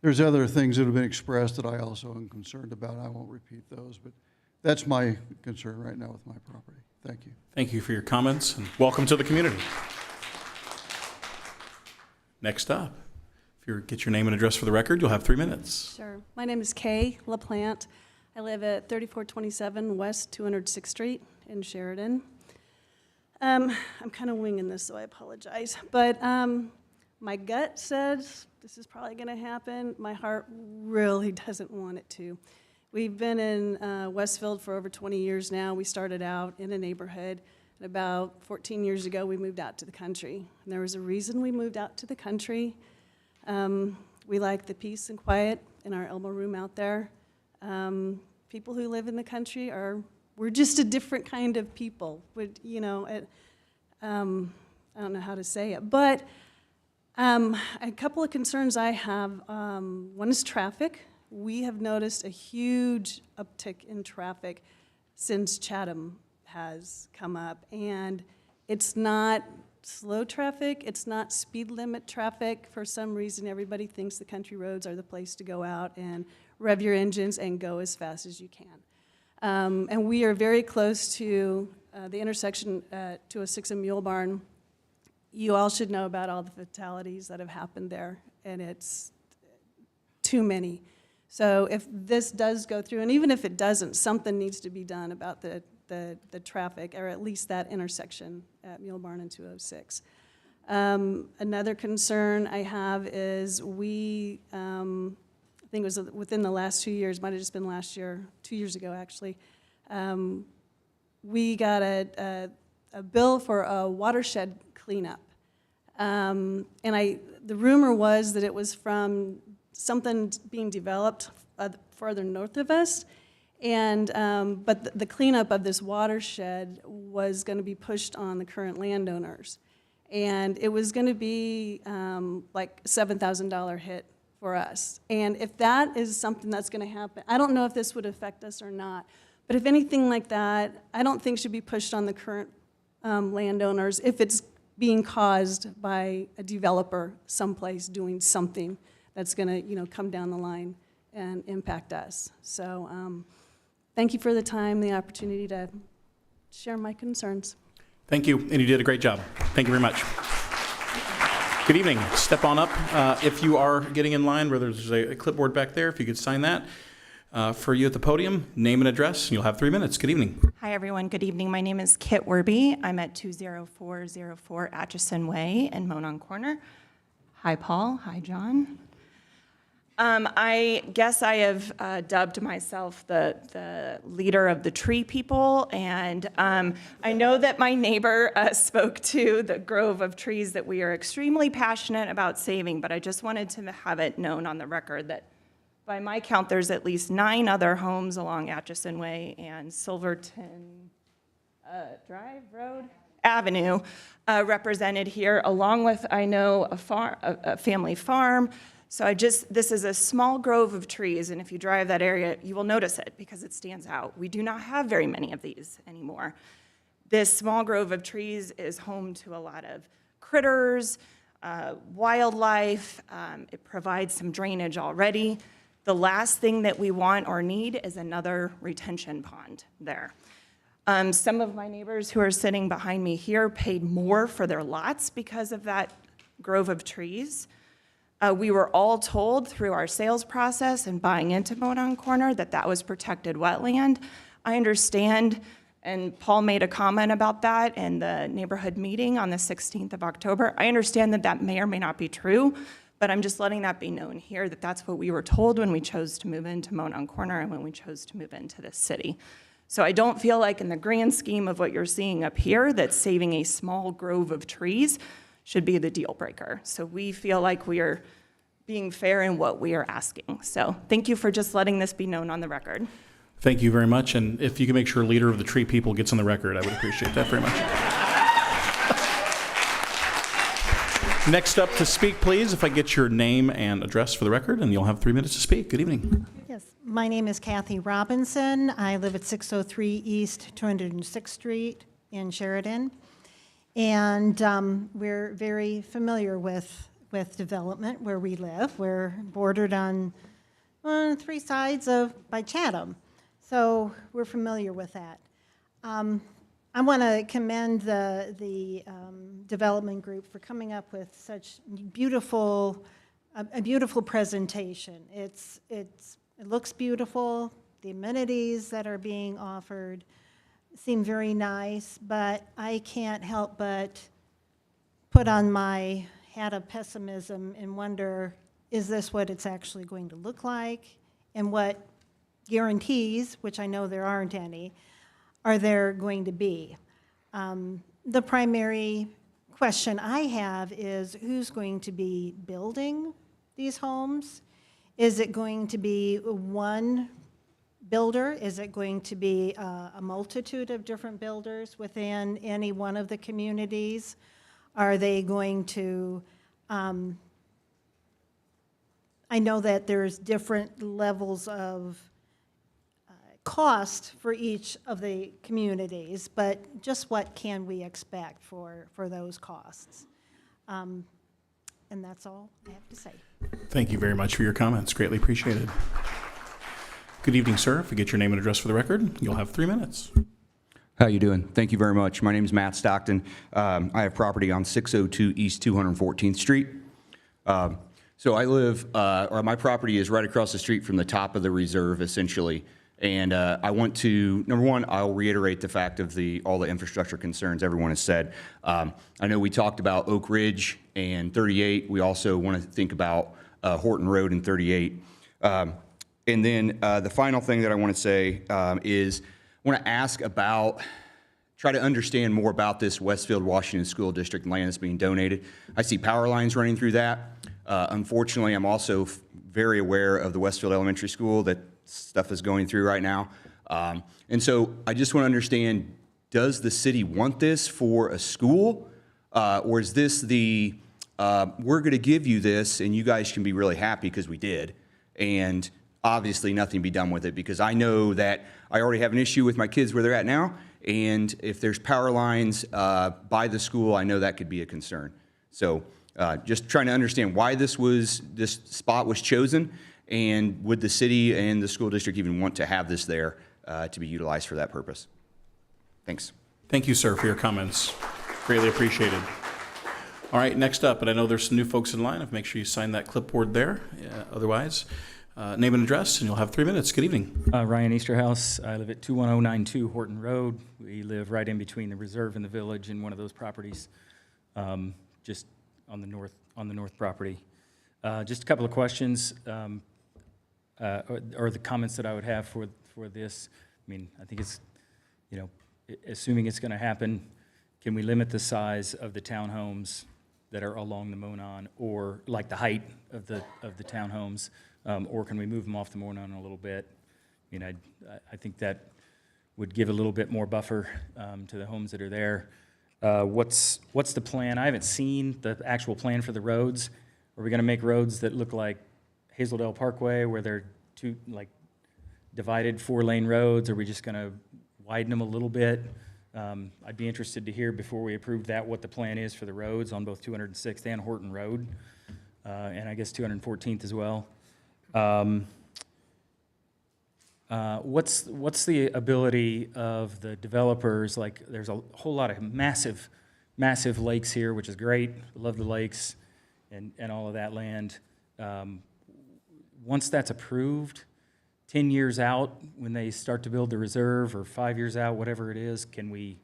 There's other things that have been expressed that I also am concerned about. I won't repeat those, but that's my concern right now with my property. Thank you. Thank you for your comments, and welcome to the community. Next up, if you get your name and address for the record, you'll have 3 minutes. Sure. My name is Kay LaPlante. I live at 3427 West 206th Street in Sheridan. I'm kind of winging this, so I apologize. But my gut says this is probably going to happen. My heart really doesn't want it to. We've been in Westfield for over 20 years now. We started out in a neighborhood. And about 14 years ago, we moved out to the country. And there was a reason we moved out to the country. We like the peace and quiet in our Elmo room out there. People who live in the country we're just a different kind of people. I don't know how to say it, but a couple of concerns I have. One is traffic. We have noticed a huge uptick in traffic. since Chatham has come up. And it's not slow traffic, it's not speed limit traffic. For some reason, everybody thinks the country roads are the place to go out and rev your engines and go as fast as you can. And we are very close to the intersection at 206 and Mule Barn. You all should know about all the fatalities that have happened there, and it's too many. So if this does go through, and even if it doesn't, something needs to be done about the traffic, or at least that intersection at Mule Barn and 206. Another concern I have is I think it was within the last 2 years, might have just been last year, 2 years ago actually, we got a bill for a watershed cleanup. And the rumor was that it was from something being developed further north of us. And, but the cleanup of this watershed was going to be pushed on the current landowners. And it was going to be like a $7,000 hit for us. And if that is something that's going to happen, I don't know if this would affect us or not, but if anything like that, I don't think should be pushed on the current landowners if it's being caused by a developer someplace doing something that's going to, come down the line and impact us. So thank you for the time, the opportunity to share my concerns. Thank you, and you did a great job. Thank you very much. Good evening. Step on up. If you are getting in line, where there's a clipboard back there, if you could sign that. For you at the podium, name and address, and you'll have 3 minutes. Good evening. Hi, everyone. Good evening. My name is Kit Werby. I'm at 20404 Atchison Way in Monon Corner. Hi, Paul. Hi, John. I guess I have dubbed myself the leader of the tree people, and I know that my neighbor spoke to the grove of trees that we are extremely passionate about saving, but I just wanted to have it known on the record that by my count, there's at least 9 other homes along Atchison Way and Silverton Avenue represented here, along with, I know, a family farm. So this is a small grove of trees, and if you drive that area, you will notice it because it stands out. We do not have very many of these anymore. This small grove of trees is home to a lot of critters, wildlife. It provides some drainage already. The last thing that we want or need is another retention pond there. Some of my neighbors who are sitting behind me here paid more for their lots because of that grove of trees. We were all told through our sales process and buying into Monon Corner that that was protected wetland. I understand, and Paul made a comment about that in the neighborhood meeting on the 16th of October. I understand that that may or may not be true, but I'm just letting that be known here that that's what we were told when we chose to move into Monon Corner and when we chose to move into this city. So I don't feel like in the grand scheme of what you're seeing up here that saving a small grove of trees should be the deal breaker. So we feel like we are being fair in what we are asking. So thank you for just letting this be known on the record. Thank you very much, and if you can make sure leader of the tree people gets on the record, I would appreciate that very much. Next up to speak, please, if I get your name and address for the record, and you'll have 3 minutes to speak. Good evening. Yes, my name is Kathy Robinson. I live at 603 East 206th Street in Sheridan. And we're very familiar with development where we live. We're bordered on 3 sides by Chatham. So we're familiar with that. I want to commend the development group for coming up with such a beautiful presentation. It looks beautiful. The amenities that are being offered seem very nice, but I can't help but put on my hat of pessimism and wonder, is this what it's actually going to look like? And what guarantees, which I know there aren't any, are there going to be? The primary question I have is who's going to be building these homes? Is it going to be one builder? Is it going to be a multitude of different builders within any one of the communities? Are they going to, I know that there's different levels of cost for each of the communities, but just what can we expect for those costs? And that's all I have to say. Thank you very much for your comments. Greatly appreciated. Good evening, sir. If you get your name and address for the record, you'll have 3 minutes. How you doing? Thank you very much. My name is Matt Stockton. I have property on 602 East 214th Street. So I live, or my property is right across the street from the top of the reserve, essentially. And I want to, number one, I'll reiterate the fact of all the infrastructure concerns everyone has said. I know we talked about Oak Ridge and 38. We also want to think about Horton Road and 38. And then the final thing that I want to say is I want to ask about, try to understand more about this Westfield Washington School District land that's being donated. I see power lines running through that. Unfortunately, I'm also very aware of the Westfield Elementary School that stuff is going through right now. And so I just want to understand, does the city want this for a school? Or is this the, we're going to give you this and you guys can be really happy because we did. And obviously nothing be done with it, because I know that I already have an issue with my kids where they're at now. And if there's power lines by the school, I know that could be a concern. So just trying to understand why this spot was chosen, and would the city and the school district even want to have this there to be utilized for that purpose? Thanks. Thank you, sir, for your comments. Greatly appreciated. All right, next up, and I know there's some new folks in line. Make sure you sign that clipboard there. Otherwise, name and address, and you'll have 3 minutes. Good evening. Ryan Easterhouse. I live at 21092 Horton Road. We live right in between the reserve and the village in one of those properties, just on the north property. Just a couple of questions, or the comments that I would have for this. I mean, I think it's, assuming it's going to happen, can we limit the size of the townhomes that are along the Monon, or like the height of the townhomes? Or can we move them off the Monon a little bit? I mean, I think that would give a little bit more buffer to the homes that are there. What's the plan? I haven't seen the actual plan for the roads. Are we going to make roads that look like Hazeldale Parkway, where they're two divided 4-lane roads? Are we just going to widen them a little bit? I'd be interested to hear before we approve that what the plan is for the roads on both 206th and Horton Road, and I guess 214th as well. What's the ability of the developers? Like, there's a whole lot of massive lakes here, which is great. I love the lakes and all of that land. Once that's approved, 10 years out, when they start to build the reserve, or 5 years out, whatever it is, can the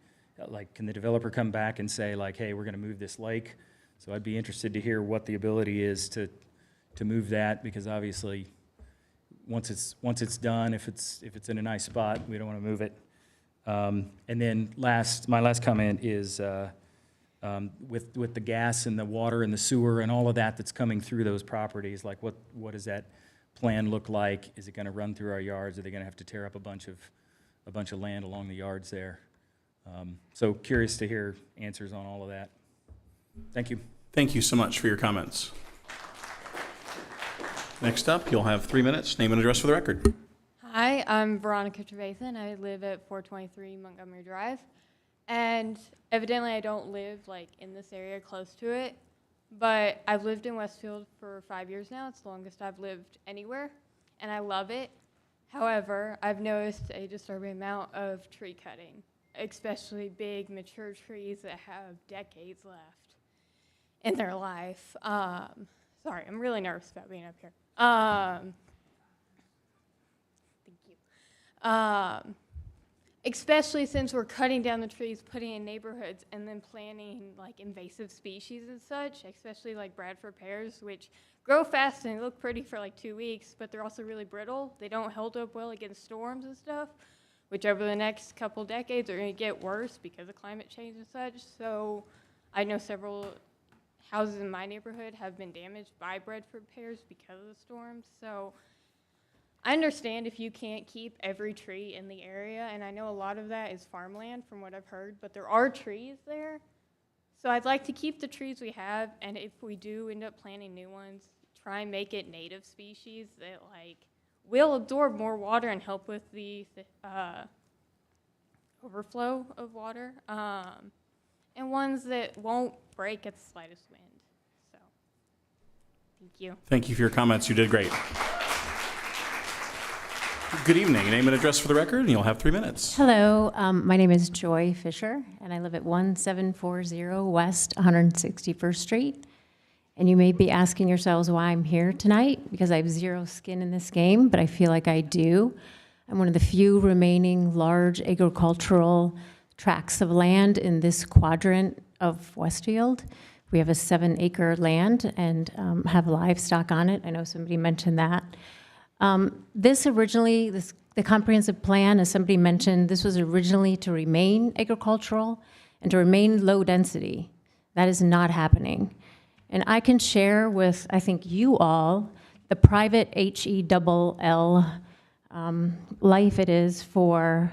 developer come back and say, like, hey, we're going to move this lake? So I'd be interested to hear what the ability is to move that, because obviously, once it's done, if it's in a nice spot, we don't want to move it. And then my last comment is with the gas and the water and the sewer and all of that's coming through those properties. Like, what does that plan look like? Is it going to run through our yards? Are they going to have to tear up a bunch of land along the yards there? So curious to hear answers on all of that. Thank you. Thank you so much for your comments. Next up, you'll have 3 minutes. Name and address for the record. Hi, I'm Veronica Trevathan. I live at 423 Montgomery Drive. And evidently I don't live in this area close to it, but I've lived in Westfield for 5 years now. It's the longest I've lived anywhere, and I love it. However, I've noticed a disturbing amount of tree cutting, especially big mature trees that have decades left in their life. Sorry, I'm really nervous about being up here. Thank you. Especially since we're cutting down the trees, putting in neighborhoods, and then planting invasive species and such, especially like Bradford pears, which grow fast and look pretty for 2 weeks, but they're also really brittle. They don't hold up well against storms and stuff, which over the next couple decades are going to get worse because of climate change and such. So I know several houses in my neighborhood have been damaged by Bradford pears because of the storms. So I understand if you can't keep every tree in the area, and I know a lot of that is farmland from what I've heard, but there are trees there. So I'd like to keep the trees we have, and if we do end up planting new ones, try and make it native species that will absorb more water and help with the overflow of water, and ones that won't break at the slightest wind. So, thank you. Thank you for your comments. You did great. Good evening. Name and address for the record, and you'll have 3 minutes. Hello, my name is Joy Fisher, and I live at 1740 West 161st Street. And you may be asking yourselves why I'm here tonight, because I have zero skin in this game, but I feel like I do. I'm one of the few remaining large agricultural tracts of land in this quadrant of Westfield. We have a 7-acre land and have livestock on it. I know somebody mentioned that. The comprehensive plan, as somebody mentioned, this was originally to remain agricultural and to remain low density. That is not happening. And I can share with, I think, you all, the private HELL life it is for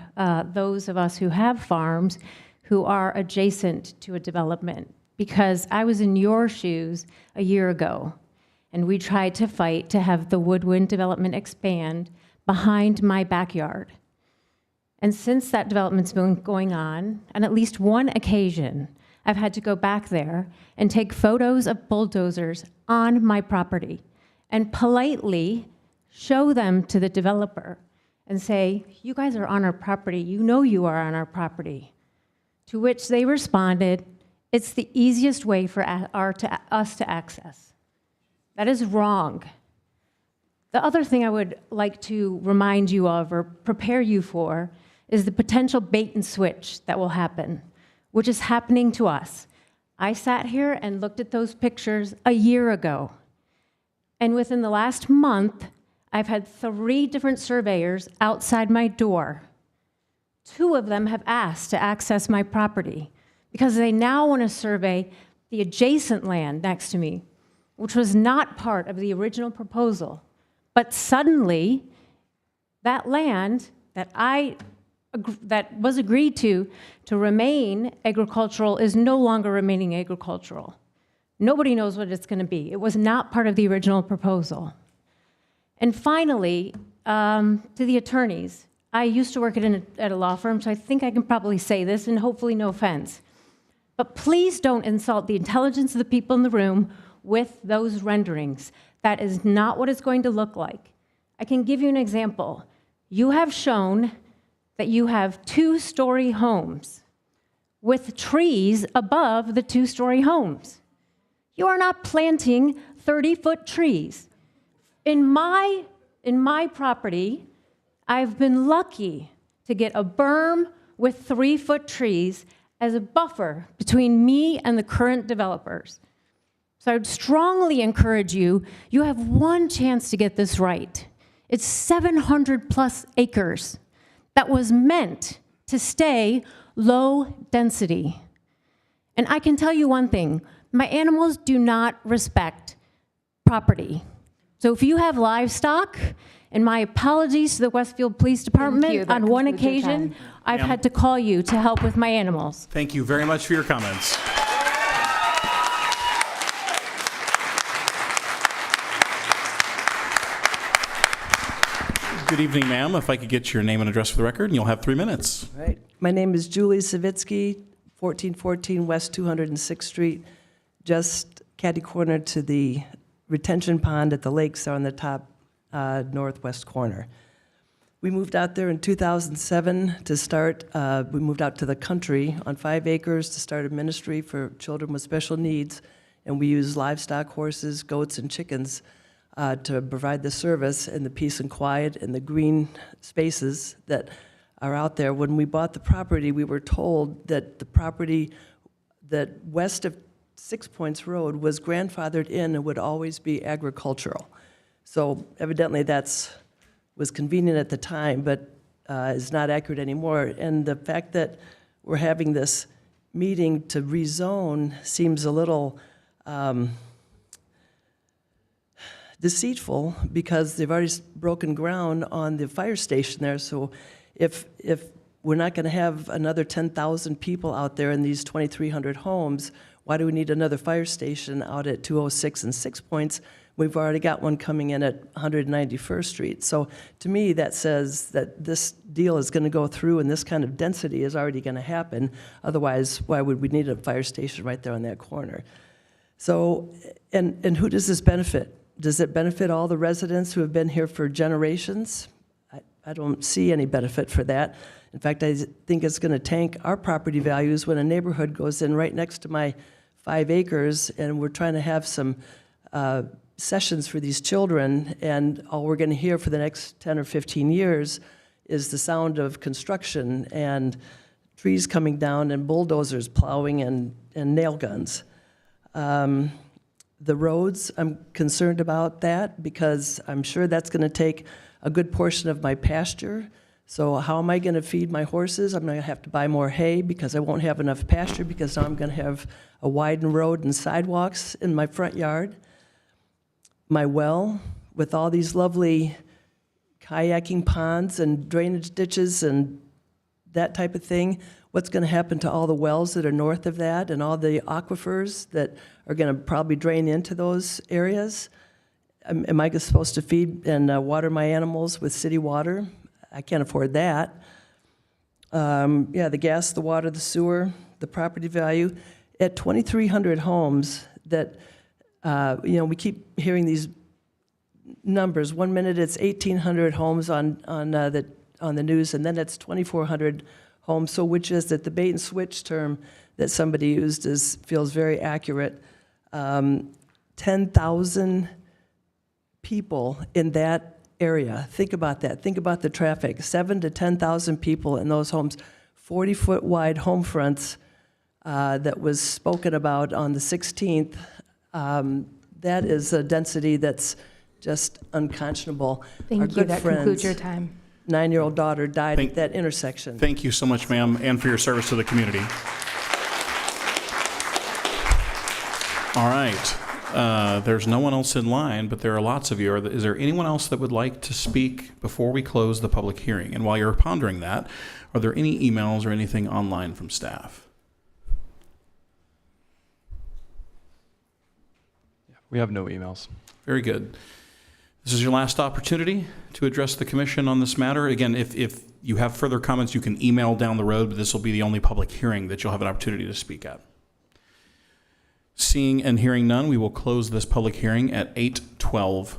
those of us who have farms who are adjacent to a development. Because I was in your shoes a year ago, and we tried to fight to have the Woodwind development expand behind my backyard. And since that development's been going on at least one occasion, I've had to go back there and take photos of bulldozers on my property and politely show them to the developer and say, you guys are on our property, you know you are on our property. To which they responded, it's the easiest way for us to access. That is wrong. The other thing I would like to remind you of or prepare you for is the potential bait and switch that will happen, which is happening to us. I sat here and looked at those pictures a year ago. And within the last month, I've had 3 different surveyors outside my door. 2 of them have asked to access my property because they now want to survey the adjacent land next to me, which was not part of the original proposal. But suddenly, that land that was agreed to remain agricultural is no longer remaining agricultural. Nobody knows what it's going to be. It was not part of the original proposal. And finally, to the attorneys, I used to work at a law firm, so I think I can probably say this, and hopefully no offense. But please don't insult the intelligence of the people in the room with those renderings. That is not what it's going to look like. I can give you an example. You have shown that you have 2-story homes with trees above the 2-story homes. You are not planting 30-foot trees. In my property, I've been lucky to get a berm with 3-foot trees as a buffer between me and the current developers. So I would strongly encourage you, you have one chance to get this right. It's 700+ acres that was meant to stay low density. And I can tell you one thing, my animals do not respect property. So if you have livestock, and my apologies to the Westfield Police Department, on one occasion, I've had to call you to help with my animals. Thank you very much for your comments. Good evening, ma'am. If I could get your name and address for the record, and you'll have 3 minutes. Right. My name is Julie Savitsky, 1414 West 206th Street, just catty corner to the retention pond at the lakes on the top northwest corner. We moved out there in 2007 to start, we moved out to the country on 5 acres to start a ministry for children with special needs, and we use livestock, horses, goats, and chickens to provide the service and the peace and quiet and the green spaces that are out there. When we bought the property, we were told that the property that west of 6 Points Road was grandfathered in and would always be agricultural. So evidently was convenient at the time, but is not accurate anymore. And the fact that we're having this meeting to rezone seems a little deceitful, because they've already broken ground on the fire station there. So if we're not going to have another 10,000 people out there in these 2,300 homes, why do we need another fire station out at 206 and 6 Points We've already got one coming in at 191st Street. So to me, that says that this deal is going to go through and this kind of density is already going to happen. Otherwise, why would we need a fire station right there on that corner? So, and who does this benefit? Does it benefit all the residents who have been here for generations? I don't see any benefit for that. In fact, I think it's going to tank our property values when a neighborhood goes in right next to my 5 acres and we're trying to have some sessions for these children, and all we're going to hear for the next 10 or 15 years is the sound of construction and trees coming down and bulldozers plowing and nail guns. The roads, I'm concerned about that because I'm sure that's going to take a good portion of my pasture. So how am I going to feed my horses? I'm going to have to buy more hay because I won't have enough pasture because now I'm going to have a widened road and sidewalks in my front yard. My well, with all these lovely kayaking ponds and drainage ditches and that type of thing, what's going to happen to all the wells that are north of that and all the aquifers that are going to probably drain into those areas? Am I supposed to feed and water my animals with city water? I can't afford that. Yeah, the gas, the water, the sewer, the property value. At 2,300 homes that, we keep hearing these numbers. 1 minute it's 1,800 homes on the news, and then it's 2,400 homes. So which is it? The bait and switch term that somebody used feels very accurate. 10,000 people in that area. Think about that. Think about the traffic. 7,000 to 10,000 people in those homes. 40-foot wide home fronts that was spoken about on the 16th. That is a density that's just unconscionable. Thank you. That concludes your time. 9-year-old daughter died at that intersection. Thank you so much, ma'am, and for your service to the community. All right. There's no one else in line, but there are lots of you. Is there anyone else that would like to speak before we close the public hearing? And while you're pondering that, are there any emails or anything online from staff? We have no emails. Very good. This is your last opportunity to address the commission on this matter. Again, if you have further comments, you can email down the road, but this will be the only public hearing that you'll have an opportunity to speak at. Seeing and hearing none, we will close this public hearing at 8:12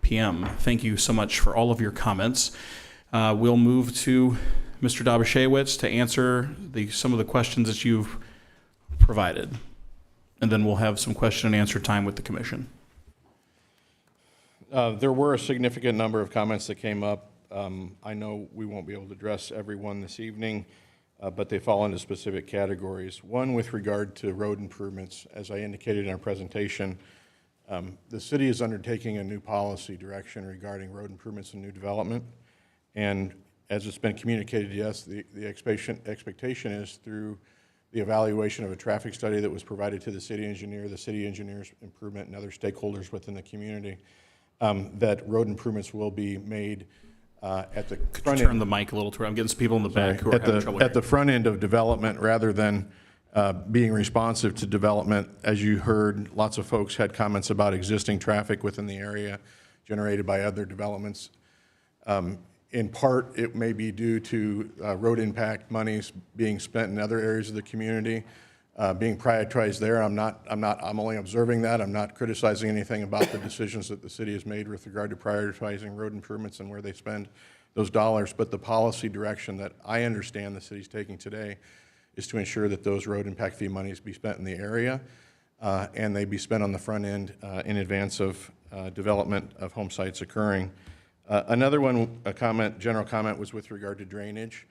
p.m. Thank you so much for all of your comments. We'll move to Mr. Dobashewitz to answer some of the questions that you've provided. And then we'll have some question and answer time with the commission. There were a significant number of comments that came up. I know we won't be able to address everyone this evening, but they fall into specific categories. One with regard to road improvements. As I indicated in our presentation, the city is undertaking a new policy direction regarding road improvements and new development. And as it's been communicated, yes, the expectation is through the evaluation of a traffic study that was provided to the city engineer's improvement, and other stakeholders within the community, that road improvements will be made at the front end. Could you turn the mic a little to, I'm getting some people in the back who are having trouble at the front end of development rather than being responsive to development. As you heard, lots of folks had comments about existing traffic within the area generated by other developments. In part, it may be due to road impact monies being spent in other areas of the community, being prioritized there. I'm only observing that. I'm not criticizing anything about the decisions that the city has made with regard to prioritizing road improvements and where they spend those dollars. But the policy direction that I understand the city's taking today is to ensure that those road impact fee monies be spent in the area and they be spent on the front end in advance of development of home sites occurring. Another one, general comment, was with regard to drainage.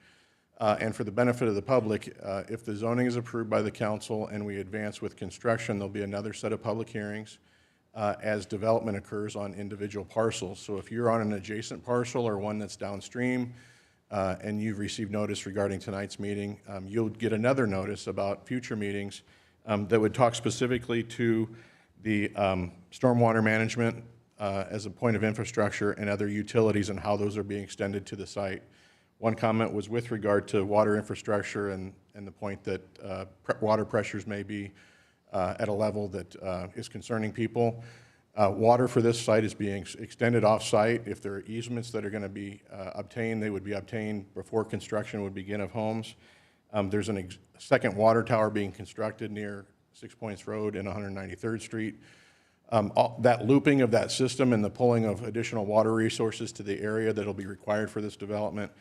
And for the benefit of the public, if the zoning is approved by the council and we advance with construction, there'll be another set of public hearings as development occurs on individual parcels. So if you're on an adjacent parcel or one that's downstream and you've received notice regarding tonight's meeting, you'll get another notice about future meetings that would talk specifically to the stormwater management as a point of infrastructure and other utilities and how those are being extended to the site. One comment was with regard to water infrastructure and the point that water pressures may be at a level that is concerning people. Water for this site is being extended off-site. If there are easements that are going to be obtained, they would be obtained before construction would begin of homes. There's a second water tower being constructed near 6 Points Road and 193rd Street. That looping of that system and the pulling of additional water resources to the area that will be required for this development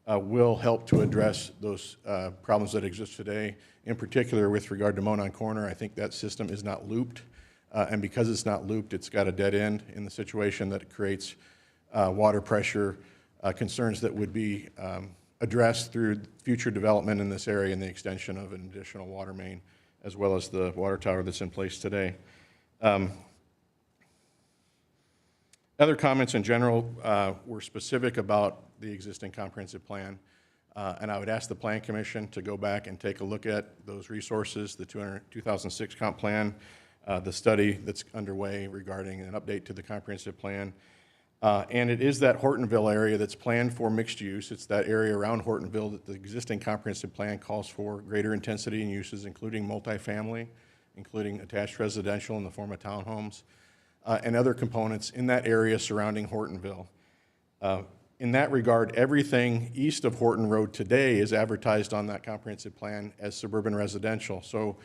will help to address those problems that exist today. In particular, with regard to Monon Corner, I think that system is not looped. And because it's not looped, it's got a dead end in the situation that creates water pressure concerns that would be addressed through future development in this area and the extension of an additional water main, as well as the water tower that's in place today. Other comments in general were specific about the existing comprehensive plan. And I would ask the Plan Commission to go back and take a look at those resources, the 2006 comp plan, the study that's underway regarding an update to the comprehensive plan. And it is that Hortonville area that's planned for mixed use. It's that area around Hortonville that the existing comprehensive plan calls for greater intensity in uses, including multifamily, including attached residential in the form of townhomes, and other components in that area surrounding Hortonville. In that regard, everything east of Horton Road today is advertised on that comprehensive plan as suburban residential. So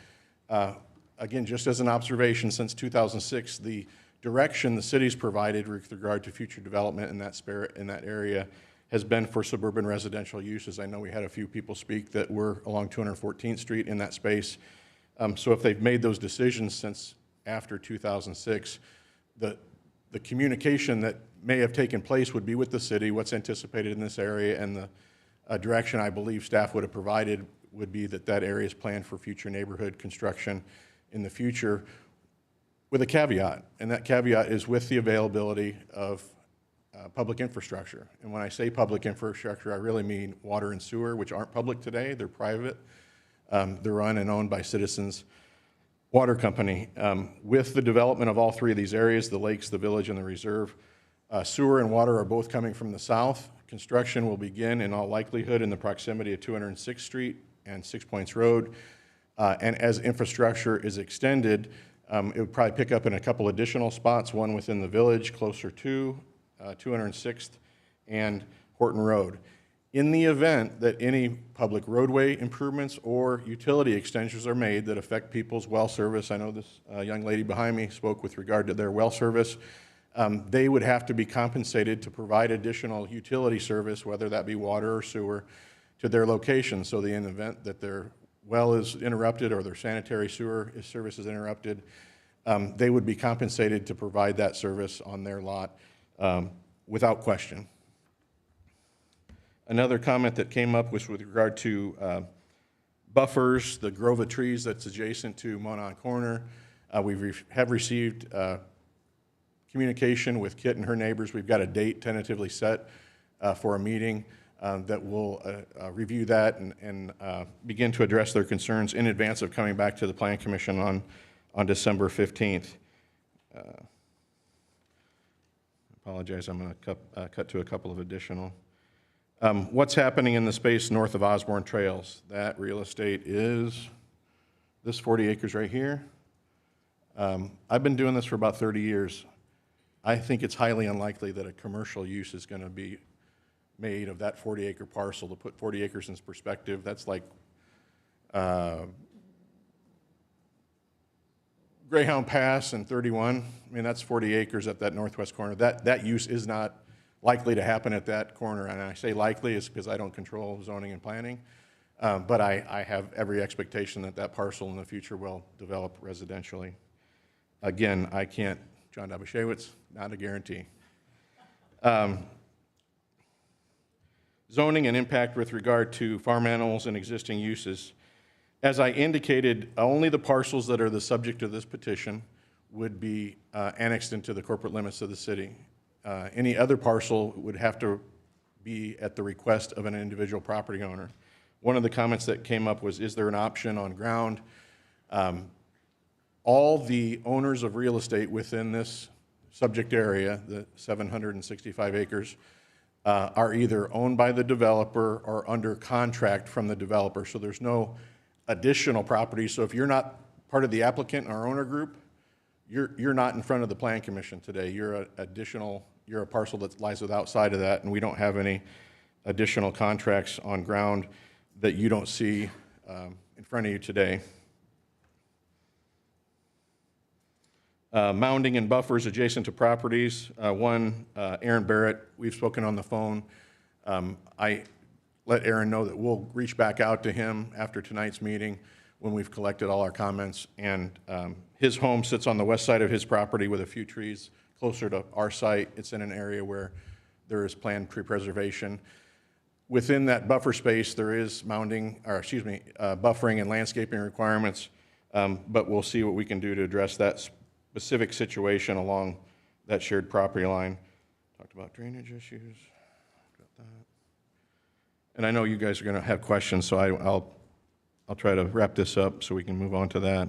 again, just as an observation, since 2006, the direction the city's provided with regard to future development in that area has been for suburban residential uses. I know we had a few people speak that were along 214th Street in that space. So if they've made those decisions since after 2006, the communication that may have taken place would be with the city, what's anticipated in this area, and the direction I believe staff would have provided would be that that area is planned for future neighborhood construction in the future, with a caveat, and that caveat is with the availability of public infrastructure. And when I say public infrastructure, I really mean water and sewer, which aren't public today, they're private. They're run and owned by Citizens Water Company. With the development of all three of these areas, the lakes, the village, and the reserve, sewer and water are both coming from the south. Construction will begin in all likelihood in the proximity of 206th Street and 6 Points Road. And as infrastructure is extended, it would probably pick up in a couple additional spots, one within the village closer to 206th and Horton Road. In the event that any public roadway improvements or utility extensions are made that affect people's well service, I know this young lady behind me spoke with regard to their well service, they would have to be compensated to provide additional utility service, whether that be water or sewer, to their location. So in the event that their well is interrupted or their sanitary sewer service is interrupted, they would be compensated to provide that service on their lot without question. Another comment that came up was with regard to buffers, the grove of trees that's adjacent to Monon Corner. We have received communication with Kit and her neighbors. We've got a date tentatively set for a meeting that will review that and begin to address their concerns in advance of coming back to the Plan Commission on December 15th. Apologize, I'm going to cut to a couple of additional. What's happening in the space north of Osborne Trails? That real estate is this 40 acres right here. I've been doing this for about 30 years. I think it's highly unlikely that a commercial use is going to be made of that 40-acre parcel. To put 40 acres in perspective, that's like Greyhound Pass and 31. I mean, that's 40 acres at that northwest corner. That use is not likely to happen at that corner. And I say likely is because I don't control zoning and planning. But I have every expectation that that parcel in the future will develop residentially. Again, I can't, John Dabashewitz, not a guarantee. Zoning and impact with regard to farm animals and existing uses. As I indicated, only the parcels that are the subject of this petition would be annexed into the corporate limits of the city. Any other parcel would have to be at the request of an individual property owner. One of the comments that came up was, is there an option on ground? All the owners of real estate within this subject area, the 765 acres, are either owned by the developer or under contract from the developer. So there's no additional property. So if you're not part of the applicant or owner group, you're not in front of the Plan Commission today. You're you're a parcel that lies outside of that, and we don't have any additional contracts on ground that you don't see in front of you today. Mounding and buffers adjacent to properties. Aaron Barrett, we've spoken on the phone. I let Aaron know that we'll reach back out to him after tonight's meeting when we've collected all our comments. And his home sits on the west side of his property with a few trees closer to our site. It's in an area where there is planned pre-preservation. Within that buffer space, there is buffering and landscaping requirements, but we'll see what we can do to address that specific situation along that shared property line. Talked about drainage issues. Got that. And I know you guys are going to have questions, so I'll try to wrap this up so we can move on to that.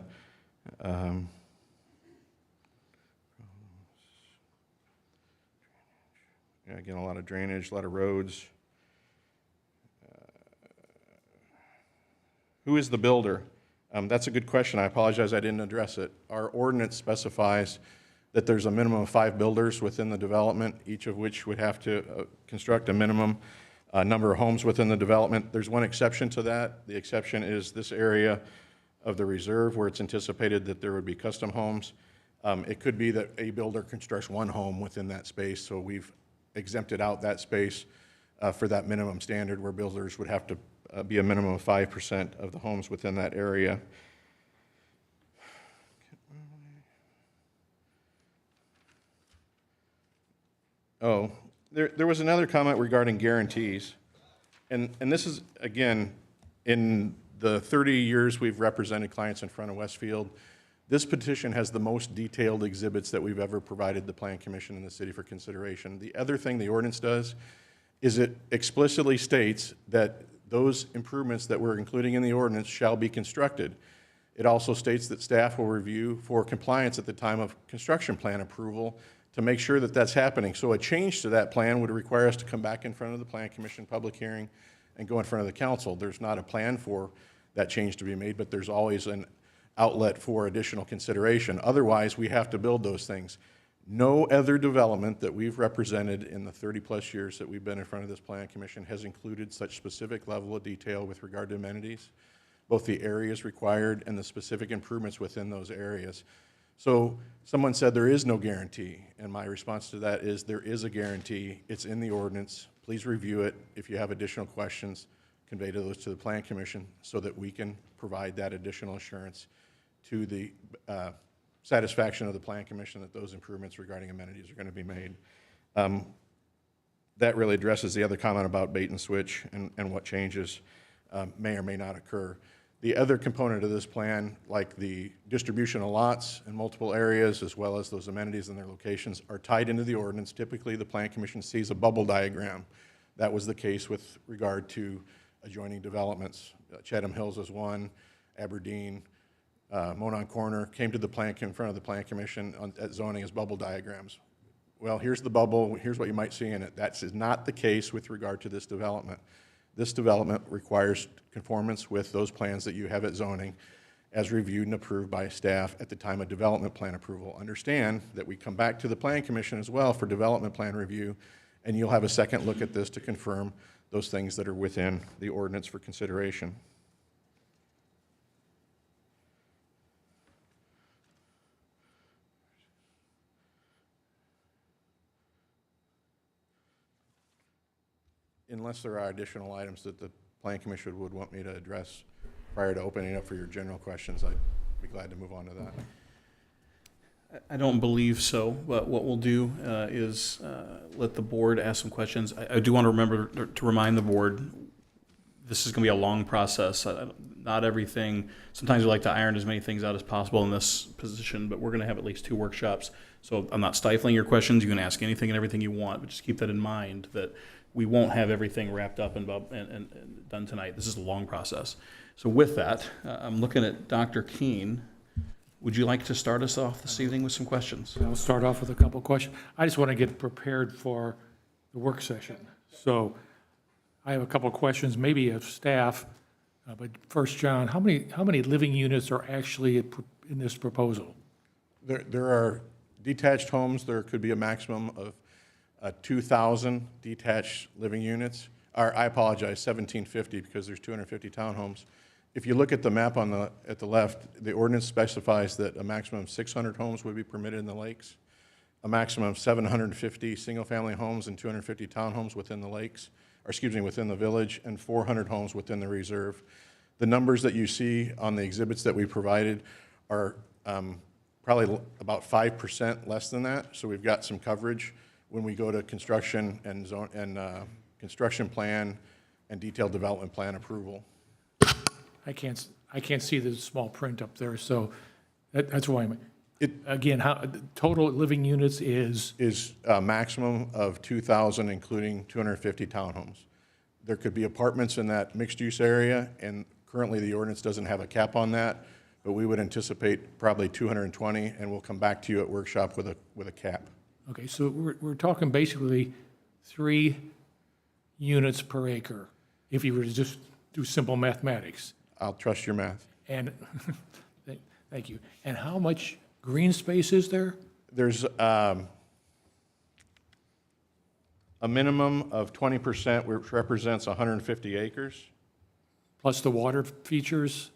Yeah, again, a lot of drainage, a lot of roads. Who is the builder? That's a good question. I apologize I didn't address it. Our ordinance specifies that there's a minimum of 5 builders within the development, each of which would have to construct a minimum number of homes within the development. There's one exception to that. The exception is this area of the reserve where it's anticipated that there would be custom homes. It could be that a builder constructs 1 home within that space, so we've exempted out that space for that minimum standard where builders would have to be a minimum of 5% of the homes within that area. Oh, there was another comment regarding guarantees. And this is, again, in the 30 years we've represented clients in front of Westfield, this petition has the most detailed exhibits that we've ever provided the Plan Commission in the city for consideration. The other thing the ordinance does is it explicitly states that those improvements that we're including in the ordinance shall be constructed. It also states that staff will review for compliance at the time of construction plan approval to make sure that that's happening. So a change to that plan would require us to come back in front of the Plan Commission public hearing and go in front of the council. There's not a plan for that change to be made, but there's always an outlet for additional consideration. Otherwise, we have to build those things. No other development that we've represented in the 30-plus years that we've been in front of this Plan Commission has included such specific level of detail with regard to amenities, both the areas required and the specific improvements within those areas. So someone said there is no guarantee, and my response to that is there is a guarantee. It's in the ordinance. Please review it. If you have additional questions, convey those to the Plan Commission so that we can provide that additional assurance to the satisfaction of the Plan Commission that those improvements regarding amenities are going to be made. That really addresses the other comment about bait and switch and what changes may or may not occur. The other component of this plan, like the distribution of lots in multiple areas, as well as those amenities and their locations, are tied into the ordinance. Typically, the Plan Commission sees a bubble diagram. That was the case with regard to adjoining developments. Chatham Hills is one, Aberdeen, Monon Corner came to the in front of the Plan Commission at zoning as bubble diagrams. Well, here's the bubble, here's what you might see in it. That is not the case with regard to this development. This development requires conformance with those plans that you have at zoning as reviewed and approved by staff at the time of development plan approval. Understand that we come back to the Plan Commission as well for development plan review, and you'll have a second look at this to confirm those things that are within the ordinance for consideration. Unless there are additional items that the Plan Commission would want me to address prior to opening up for your general questions, I'd be glad to move on to that. I don't believe so, but what we'll do is let the board ask some questions. I do want to remember to remind the board, this is going to be a long process. Not everything, sometimes we like to iron as many things out as possible in this position, but we're going to have at least 2 workshops. So I'm not stifling your questions. You can ask anything and everything you want, but just keep that in mind that we won't have everything wrapped up and done tonight. This is a long process. So with that, I'm looking at Dr. Keene. Would you like to start us off this evening with some questions? I'll start off with a couple of questions. I just want to get prepared for the work session. So I have a couple of questions, maybe of staff. But first, John, how many living units are actually in this proposal? There are detached homes, there could be a maximum of 2,000 detached living units. Or, I apologize, 1,750 because there's 250 townhomes. If you look at the map at the left, the ordinance specifies that a maximum of 600 homes would be permitted in the lakes, a maximum of 750 single-family homes and 250 townhomes within the lakes, or excuse me, within the village, and 400 homes within the reserve. The numbers that you see on the exhibits that we provided are probably about 5% less than that, so we've got some coverage when we go to construction and construction plan and detailed development plan approval. I can't see the small print up there, so that's why again, how, total living units is a maximum of 2,000, including 250 townhomes. There could be apartments in that mixed-use area, and currently the ordinance doesn't have a cap on that, but we would anticipate probably 220, and we'll come back to you at workshop with a cap. Okay, so we're talking basically 3 units per acre, if you were to just do simple mathematics. I'll trust your math. And, thank you. And how much green space is there? There's a minimum of 20%, which represents 150 acres. Plus the water features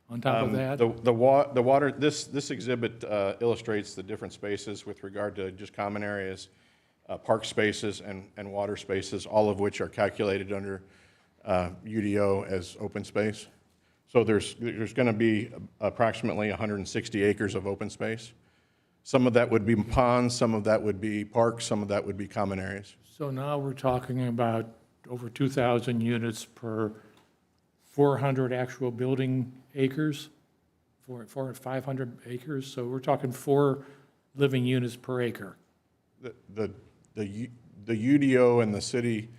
on top of that? The water, this exhibit illustrates the different spaces with regard to just common areas, park spaces and water spaces, all of which are calculated under UDO as open space. So there's going to be approximately 160 acres of open space. Some of that would be ponds, some of that would be parks, some of that would be common areas. So now we're talking about over 2,000 units per 400 actual building acres, 500 acres. So we're talking 4 living units per acre. The UDO and the city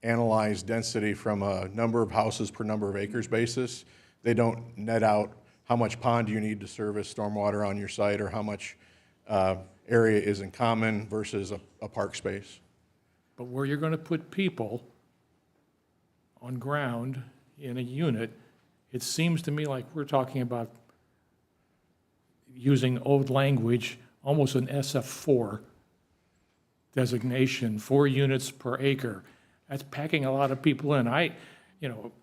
analyze density from a number of houses per number of acres basis. They don't net out how much pond you need to service stormwater on your site or how much area is in common versus a park space. But where you're going to put people on ground in a unit, it seems to me like we're talking about using old language, almost an SF4 designation, 4 units per acre. That's packing a lot of people in.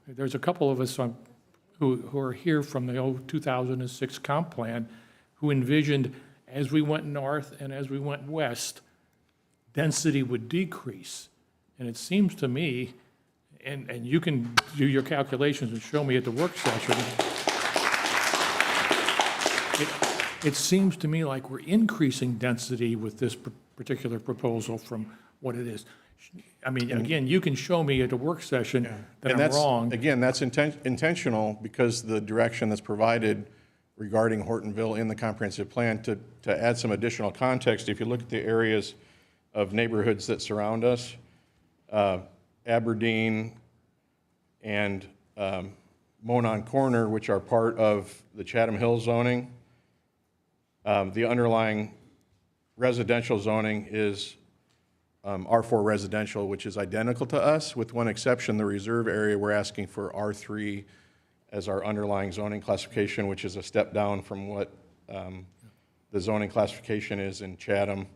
There's a couple of us who are here from the old 2006 comp plan who envisioned as we went north and as we went west, density would decrease. And it seems to me, and you can do your calculations and show me at the work session, it seems to me like we're increasing density with this particular proposal from what it is. I mean, again, you can show me at a work session that I'm wrong. Again, that's intentional because the direction that's provided regarding Hortonville in the comprehensive plan to add some additional context. If you look at the areas of neighborhoods that surround us, Aberdeen and Monon Corner, which are part of the Chatham Hills zoning, the underlying residential zoning is R4 residential, which is identical to us, with one exception, the reserve area, we're asking for R3 as our underlying zoning classification, which is a step down from what the zoning classification is in Chatham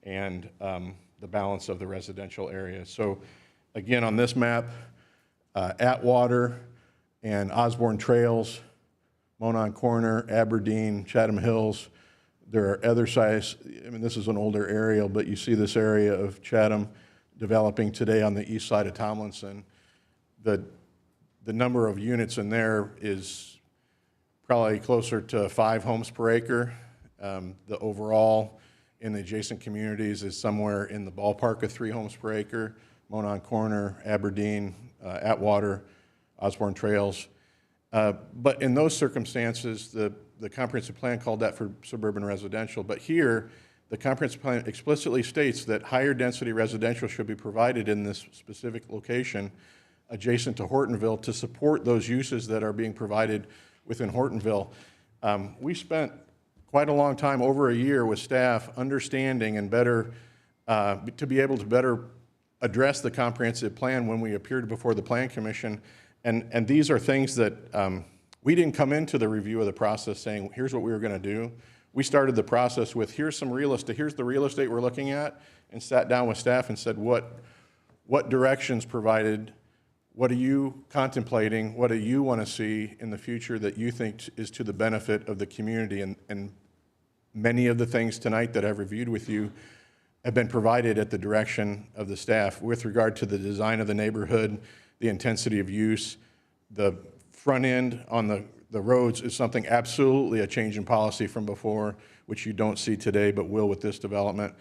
and the balance of the residential area. So again, on this map, Atwater and Osborne Trails, Monon Corner, Aberdeen, Chatham Hills, there are other sites. I mean, this is an older aerial, but you see this area of Chatham developing today on the east side of Tomlinson. The number of units in there is probably closer to 5 homes per acre. The overall in the adjacent communities is somewhere in the ballpark of 3 homes per acre. Monon Corner, Aberdeen, Atwater, Osborne Trails. But in those circumstances, the comprehensive plan called that for suburban residential. But here, the comprehensive plan explicitly states that higher density residential should be provided in this specific location adjacent to Hortonville to support those uses that are being provided within Hortonville. We spent quite a long time, over a year, with staff understanding and better, to be able to better address the comprehensive plan when we appeared before the Plan Commission. And these are things that we didn't come into the review of the process saying, here's what we were going to do. We started the process with, here's some real estate, here's the real estate we're looking at, and sat down with staff and said, what directions provided, what are you contemplating, what do you want to see in the future that you think is to the benefit of the community? And many of the things tonight that I've reviewed with you have been provided at the direction of the staff with regard to the design of the neighborhood, the intensity of use. The front end on the roads is something absolutely a change in policy from before, which you don't see today, but will with this development.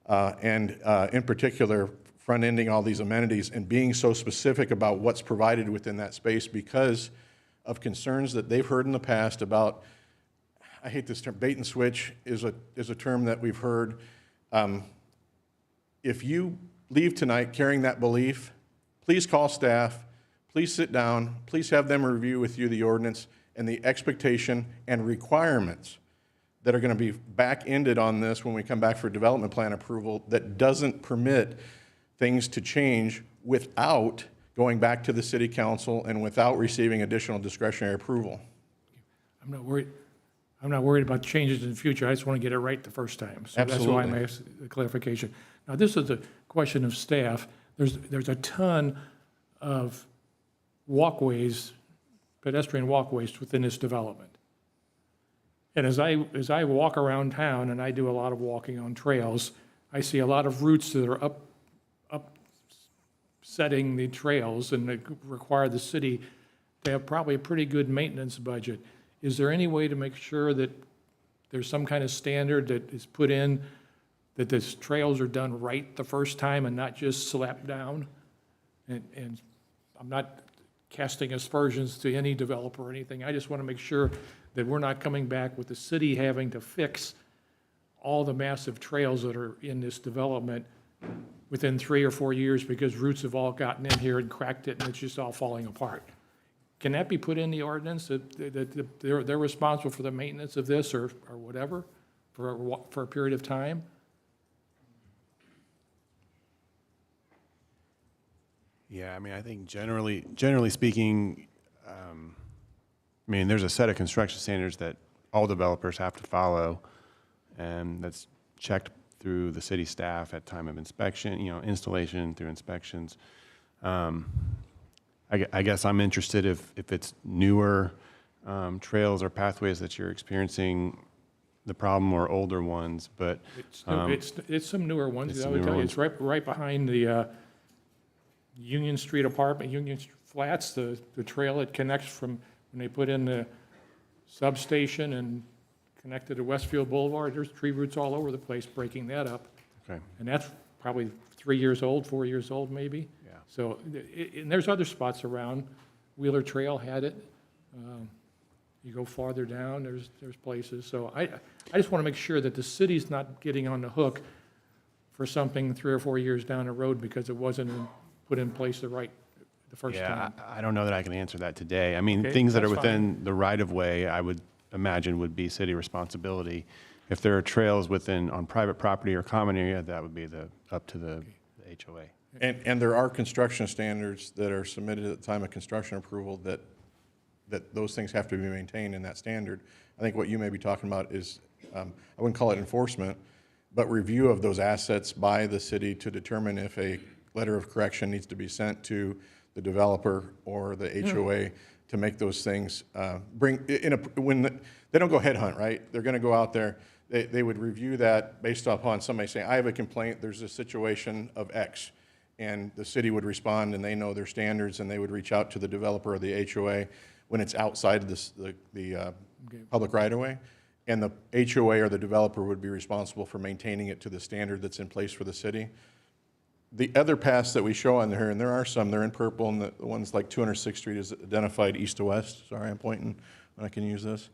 In particular, front-ending all these amenities and being so specific about what's provided within that space because of concerns that they've heard in the past about, I hate this term, bait and switch is a term that we've heard. If you leave tonight carrying that belief, please call staff, please sit down, please have them review with you the ordinance and the expectation and requirements that are going to be back-ended on this when we come back for development plan approval that doesn't permit things to change without going back to the city council and without receiving additional discretionary approval. I'm not worried about changes in the future. I just want to get it right the first time. So that's why I'm asking the clarification. Now, this is a question of staff. There's a ton of walkways, pedestrian walkways within this development. And as I walk around town, and I do a lot of walking on trails, I see a lot of routes that are upsetting the trails and they require the city to have probably a pretty good maintenance budget. Is there any way to make sure that there's some kind of standard that is put in that the trails are done right the first time and not just slapped down? And I'm not casting aspersions to any developer or anything. I just want to make sure that we're not coming back with the city having to fix all the massive trails that are in this development within 3 or 4 years because roots have all gotten in here and cracked it and it's just all falling apart. Can that be put in the ordinance that they're responsible for the maintenance of this or whatever for a period of time? Yeah, I mean, I think generally speaking, I mean, there's a set of construction standards that all developers have to follow, and that's checked through the city staff at time of inspection, installation through inspections. I guess I'm interested if it's newer trails or pathways that you're experiencing the problem or older ones, but it's some newer ones. It's I would tell you, ones. it's right behind the Union Street apartment, Union Flats, the trail that connects from when they put in the substation and connected to Westfield Boulevard. There's tree roots all over the place breaking that up. Okay. And that's probably 3 years old, 4 years old maybe. Yeah. So, and there's other spots around. Wheeler Trail had it. You go farther down, there's places. So I just want to make sure that the city's not getting on the hook for something 3 or 4 years down the road because it wasn't put in place the first time. I don't know that I can answer that today. I mean, Okay, things that are that's within the right-of-way, I would imagine would be city responsibility. If there are trails on private property or common area, that would be up to the HOA. And there are construction standards that are submitted at the time of construction approval that those things have to be maintained in that standard. I think what you may be talking about is, I wouldn't call it enforcement, but review of those assets by the city to determine if a letter of correction needs to be sent to the developer or the HOA to make those things when they don't go headhunt, right? They're going to go out there. They would review that based upon somebody saying, I have a complaint, there's a situation of X. And the city would respond, and they know their standards, and they would reach out to the developer or the HOA when it's outside of the public right-of-way. And the HOA or the developer would be responsible for maintaining it to the standard that's in place for the city. The other paths that we show on there, and there are some, they're in purple, and the ones like 206th Street is identified east to west. Sorry, I'm pointing when I can use this.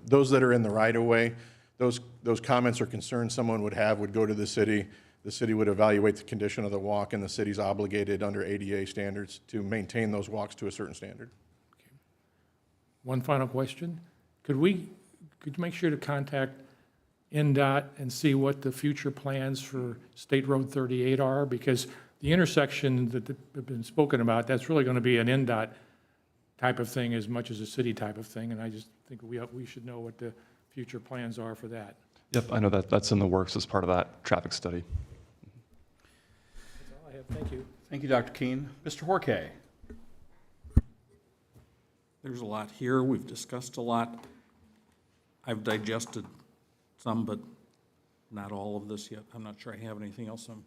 Those that are in the right-of-way, those comments or concerns someone would have would go to the city. The city would evaluate the condition of the walk, and the city's obligated under ADA standards to maintain those walks to a certain standard. Okay. One final question. Could you make sure to contact NDOT and see what the future plans for State Road 38 are? Because the intersection that have been spoken about, that's really going to be an NDOT type of thing as much as a city type of thing, and I just think we should know what the future plans are for that. Yep, I know that that's in the works as part of that traffic study. That's all I have. Thank you. Thank you, Dr. Keene. Mr. Horkay. There's a lot here. We've discussed a lot. I've digested some, but not all of this yet. I'm not sure I have anything else I'm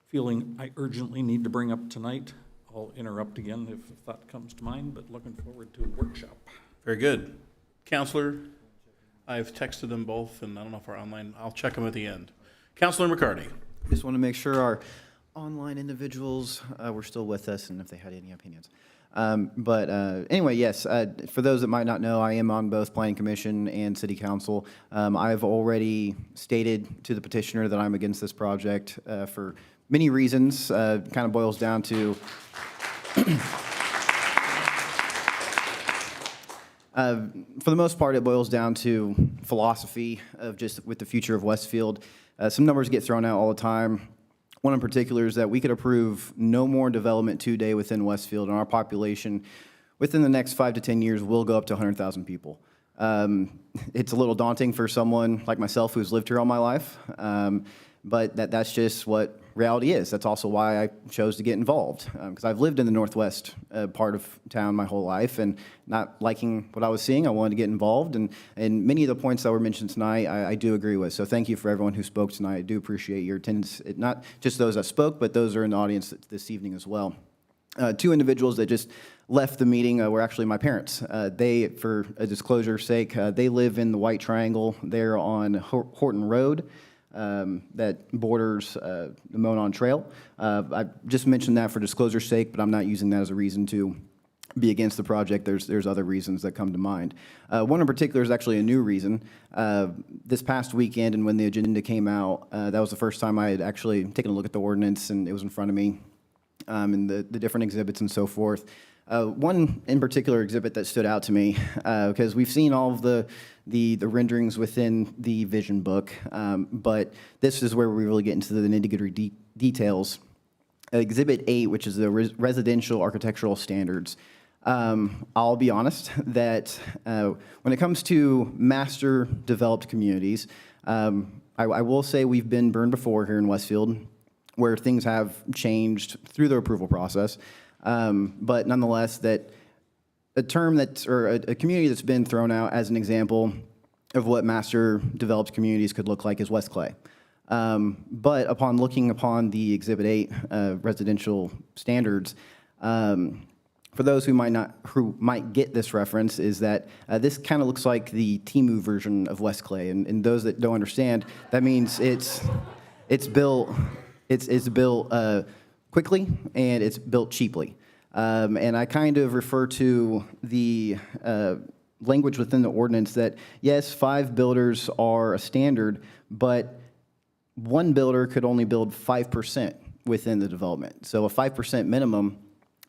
feeling I urgently need to bring up tonight. I'll interrupt again if that comes to mind, but looking forward to a workshop. Very good. Counselor, I've texted them both, and I don't know if we're online. I'll check them at the end. Counselor McCarty. Just want to make sure our online individuals were still with us and if they had any opinions. Anyway, yes, for those that might not know, I am on both Planning Commission and City Council. I've already stated to the petitioner that I'm against this project for many reasons. Kind of boils down to for the most part, it boils down to philosophy of just with the future of Westfield. Some numbers get thrown out all the time. One in particular is that we could approve no more development today within Westfield, and our population within the next 5 to 10 years will go up to 100,000 people. It's a little daunting for someone like myself who's lived here all my life, but that's just what reality is. That's also why I chose to get involved, because I've lived in the northwest part of town my whole life, and not liking what I was seeing, I wanted to get involved, and many of the points that were mentioned tonight, I do agree with. So thank you for everyone who spoke tonight. I do appreciate your attendance, not just those that spoke, but those who are in the audience this evening as well. Two individuals that just left the meeting were actually my parents. They, for a disclosure's sake, they live in the White Triangle. They're on Horton Road. That borders the Monon Trail. I just mentioned that for disclosure's sake, but I'm not using that as a reason to be against the project. There's other reasons that come to mind. One in particular is actually a new reason. This past weekend, and when the agenda came out, that was the first time I had actually taken a look at the ordinance, and it was in front of me, and the different exhibits and so forth. One in particular exhibit that stood out to me, because we've seen all of the renderings within the vision book, but this is where we really get into the nitty-gritty details. Exhibit 8, which is the residential architectural standards. I'll be honest that when it comes to master developed communities, I will say we've been burned before here in Westfield, where things have changed through the approval process. But nonetheless, that a term that's, or a community that's been thrown out as an example of what master developed communities could look like is West Clay. But upon looking upon the Exhibit 8 residential standards, for those who might get this reference, is that this kind of looks like the Temu version of West Clay. And those that don't understand, that means it's built quickly, and it's built cheaply. And I kind of refer to the language within the ordinance that, yes, 5 builders are a standard, but one builder could only build 5% within the development. So a 5% minimum,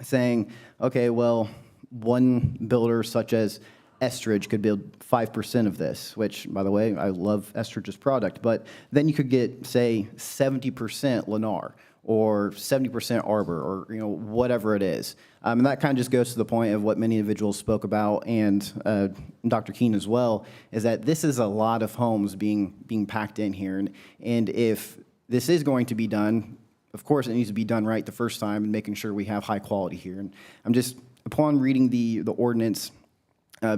saying, okay, well, one builder such as Estridge could build 5% of this, which, by the way, I love Estridge's product, but then you could get, say, 70% Lennar, or 70% Arbor, or whatever it is. And that kind of just goes to the point of what many individuals spoke about, and Dr. Keene as well, is that this is a lot of homes being packed in here. And if this is going to be done, of course it needs to be done right the first time, and making sure we have high quality here. And I'm just, upon reading the ordinance,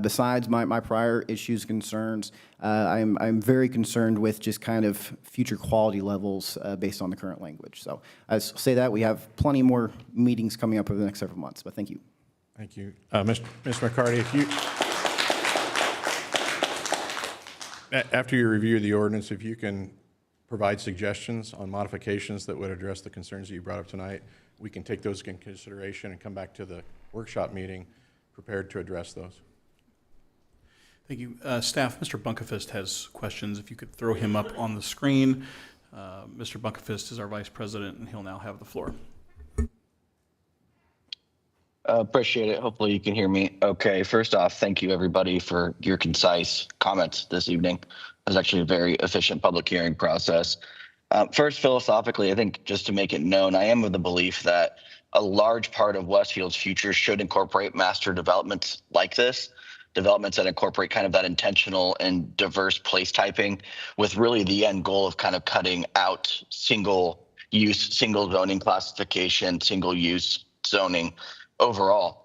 besides my prior issues, concerns, I'm very concerned with just kind of future quality levels based on the current language. So I say that we have plenty more meetings coming up over the next several months, but thank you. Thank you. Ms. McCarty, if you, after you review the ordinance, if you can provide suggestions on modifications that would address the concerns that you brought up tonight, we can take those into consideration and come back to the workshop meeting prepared to address those. Thank you. Staff, Mr. Bunkefist has questions. If you could throw him up on the screen. Mr. Bunkefist is our vice president, and he'll now have the floor. Appreciate it. Hopefully you can hear me okay. First off, thank you everybody for your concise comments this evening. It was actually a very efficient public hearing process. First, philosophically, I think just to make it known, I am of the belief that a large part of Westfield's future should incorporate master developments like this. developments that incorporate kind of that intentional and diverse place typing, with really the end goal of kind of cutting out single use, single zoning classification, single use zoning overall.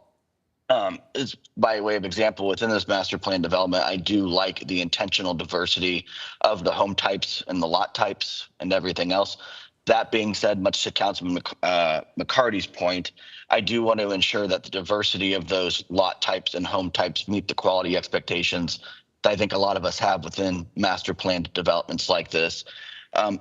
Is by way of example, within this master plan development, I do like the intentional diversity of the home types and the lot types and everything else. That being said, much to Councilman McCarty's point, I do want to ensure that the diversity of those lot types and home types meet the quality expectations that I think a lot of us have within master planned developments like this.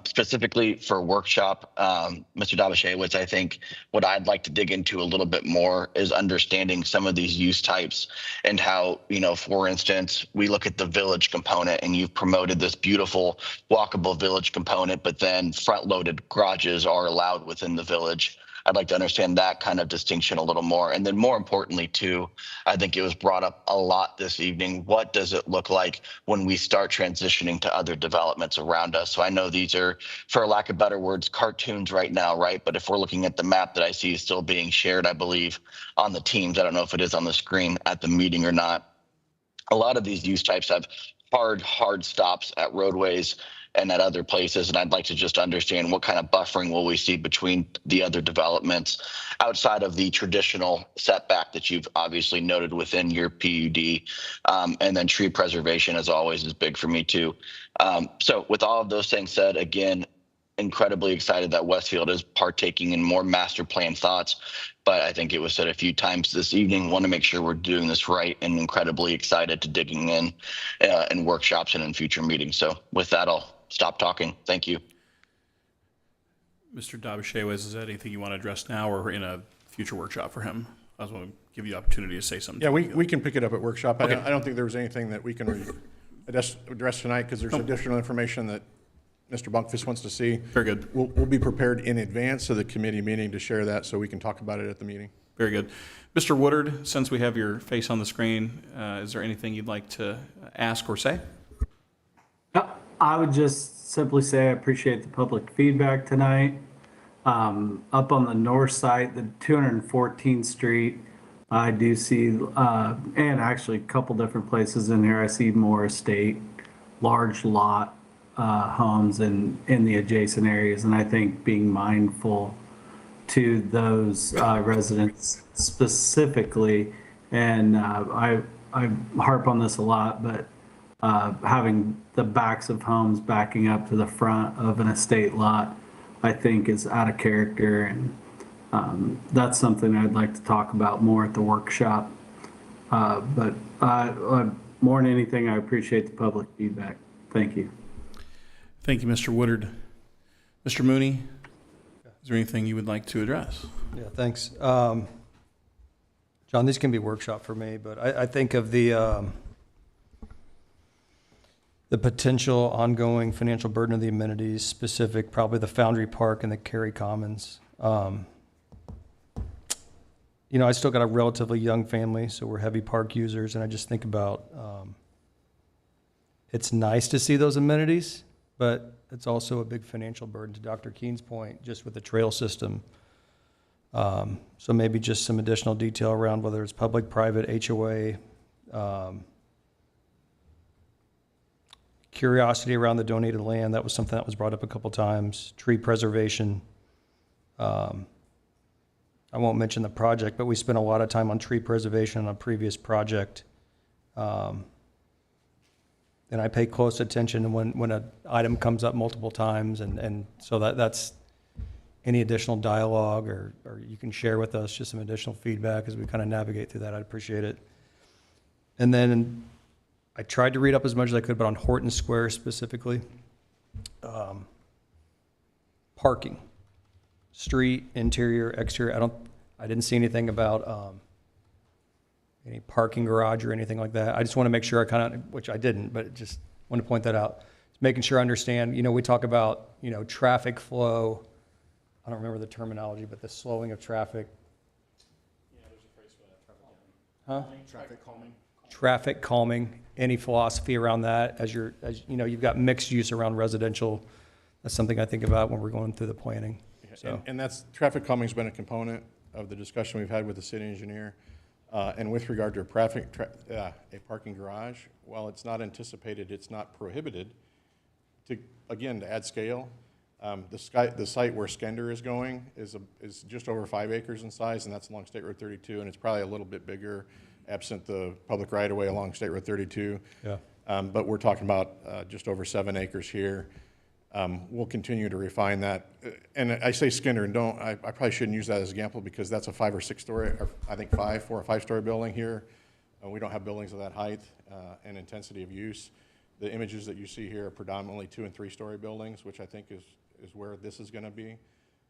Specifically for workshop, Mr. Dabashewitz, I think what I'd like to dig into a little bit more is understanding some of these use types and how, for instance, we look at the village component and you've promoted this beautiful walkable village component, but then front-loaded garages are allowed within the village. I'd like to understand that kind of distinction a little more. And then more importantly, too, I think it was brought up a lot this evening. What does it look like when we start transitioning to other developments around us? So I know these are, for lack of better words, cartoons right now, right? But if we're looking at the map that I see is still being shared, I believe, on the Teams, I don't know if it is on the screen at the meeting or not. A lot of these use types have hard stops at roadways and at other places. And I'd like to just understand what kind of buffering will we see between the other developments outside of the traditional setback that you've obviously noted within your PUD. And then tree preservation, as always, is big for me too. So with all of those things said, again, incredibly excited that Westfield is partaking in more master plan thoughts. But I think it was said a few times this evening, want to make sure we're doing this right, and incredibly excited to digging in workshops and in future meetings. So with that, I'll stop talking. Thank you. Mr. Dabashewitz, is that anything you want to address now or in a future workshop for him? I just want to give you the opportunity to say something. Yeah, we can pick it up at workshop. Okay. I don't think there was anything that we can address tonight because there's additional information that Mr. Bunkfist wants to see. Very good. We'll be prepared in advance of the committee meeting to share that so we can talk about it at the meeting. Very good. Mr. Woodard, since we have your face on the screen, is there anything you'd like to ask or say? I would just simply say I appreciate the public feedback tonight. Up on the north side, the 214th Street, I do see, and actually a couple different places in here, I see more estate, large lot homes in the adjacent areas. And I think being mindful to those residents specifically, and I harp on this a lot, but having the backs of homes backing up to the front of an estate lot, I think is out of character, and that's something I'd like to talk about more at the workshop. But more than anything, I appreciate the public feedback. Thank you. Thank you, Mr. Woodard. Mr. Mooney, is there anything you would like to address? Yeah, thanks. John, these can be workshop for me, but I think of the potential ongoing financial burden of the amenities, specific, probably the Foundry Park and the Cary Commons. I still got a relatively young family, so we're heavy park users, and I just think about it's nice to see those amenities, but it's also a big financial burden, to Dr. Keene's point, just with the trail system. So maybe just some additional detail around whether it's public, private, HOA, curiosity around the donated land. That was something that was brought up a couple times. Tree preservation. I won't mention the project, but we spent a lot of time on tree preservation on a previous project. And I pay close attention when an item comes up multiple times, and so that's any additional dialogue or you can share with us just some additional feedback as we kind of navigate through that. I'd appreciate it. And then I tried to read up as much as I could, but on Horton Square specifically, parking, street, interior, exterior. I didn't see anything about any parking garage or anything like that. I just want to make sure which I didn't, but just want to point that out. Just making sure I understand, we talk about, traffic flow. I don't remember the terminology, but the slowing of traffic. Yeah, there's a phrase for that. Traffic calming. Traffic calming. Any philosophy around that as you've got mixed use around residential. That's something I think about when we're going through the planning. So. And that's traffic calming's been a component of the discussion we've had with the city engineer. And with regard to a parking garage, while it's not anticipated, it's not prohibited, to add scale, the site where Skender is going is just over 5 acres in size, and that's along State Road 32, and it's probably a little bit bigger absent the public right-of-way along State Road 32. Yeah. But we're talking about just over 7 acres here. We'll continue to refine that. And I say Skender, and I probably shouldn't use that as an example because that's a 5 or 6 story, or I think 4 or 5 story building here. We don't have buildings of that height and intensity of use. The images that you see here are predominantly 2 and 3 story buildings, which I think is where this is going to be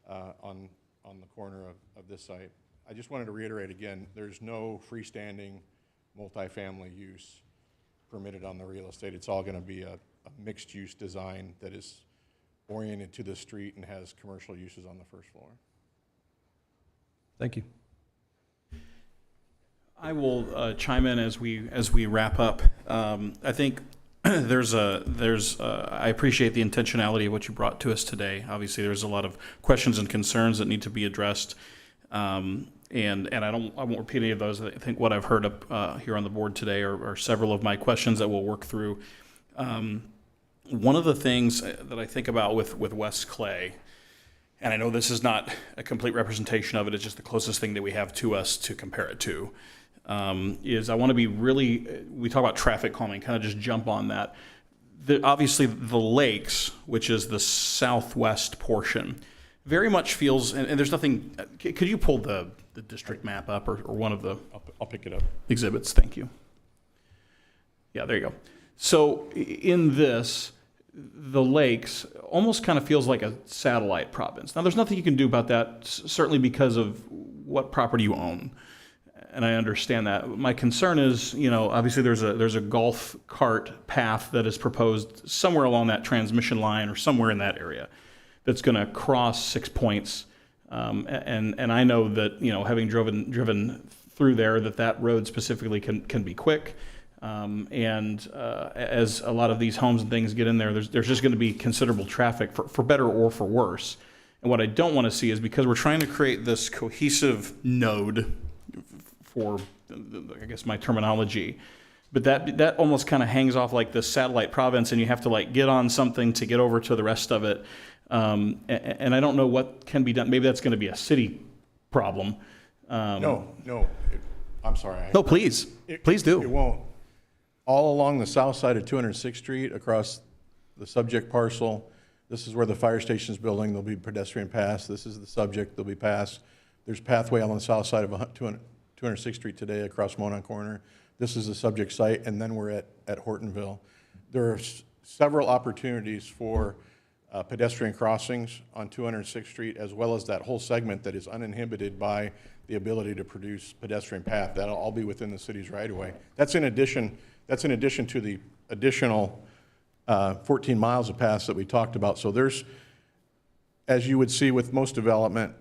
on the corner of this site. I just wanted to reiterate again, there's no freestanding multifamily use permitted on the real estate. It's all going to be a mixed use design that is oriented to the street and has commercial uses on the first floor. Thank you. I will chime in as we wrap up. I think I appreciate the intentionality of what you brought to us today. Obviously, there's a lot of questions and concerns that need to be addressed. And I won't repeat any of those. I think what I've heard up here on the board today are several of my questions that we'll work through. One of the things that I think about with West Clay, and I know this is not a complete representation of it, it's just the closest thing that we have to us to compare it to, is I want to be really, we talk about traffic calming, kind of just jump on that. Obviously, the lakes, which is the southwest portion, very much feels, and there's nothing, could you pull the district map up or one of the I'll pick it up. exhibits? Thank you. Yeah, there you go. So in this, the lakes almost kind of feels like a satellite province. Now, there's nothing you can do about that, certainly because of what property you own. And I understand that. My concern is, obviously there's a golf cart path that is proposed somewhere along that transmission line or somewhere in that area that's going to cross 6 points. And I know that, having driven through there, that road specifically can be quick. As a lot of these homes and things get in there, there's just going to be considerable traffic for better or for worse. And what I don't want to see is, because we're trying to create this cohesive node, for I guess my terminology, but that almost kind of hangs off like this satellite province, and you have to get on something to get over to the rest of it. And I don't know what can be done. Maybe that's going to be a city problem. No, I'm sorry. No, please do. It won't. All along the south side of 206th Street, across the subject parcel, this is where the fire station's building. There'll be pedestrian paths. This is the subject. There'll be paths. There's pathway on the south side of 206th Street today across Monon Corner. This is the subject site, and then we're at Hortonville. There are several opportunities for pedestrian crossings on 206th Street, as well as that whole segment that is uninhibited by the ability to produce pedestrian path. That'll all be within the city's right-of-way. That's in addition to the additional 14 miles of paths that we talked about. So there's, as you would see with most development,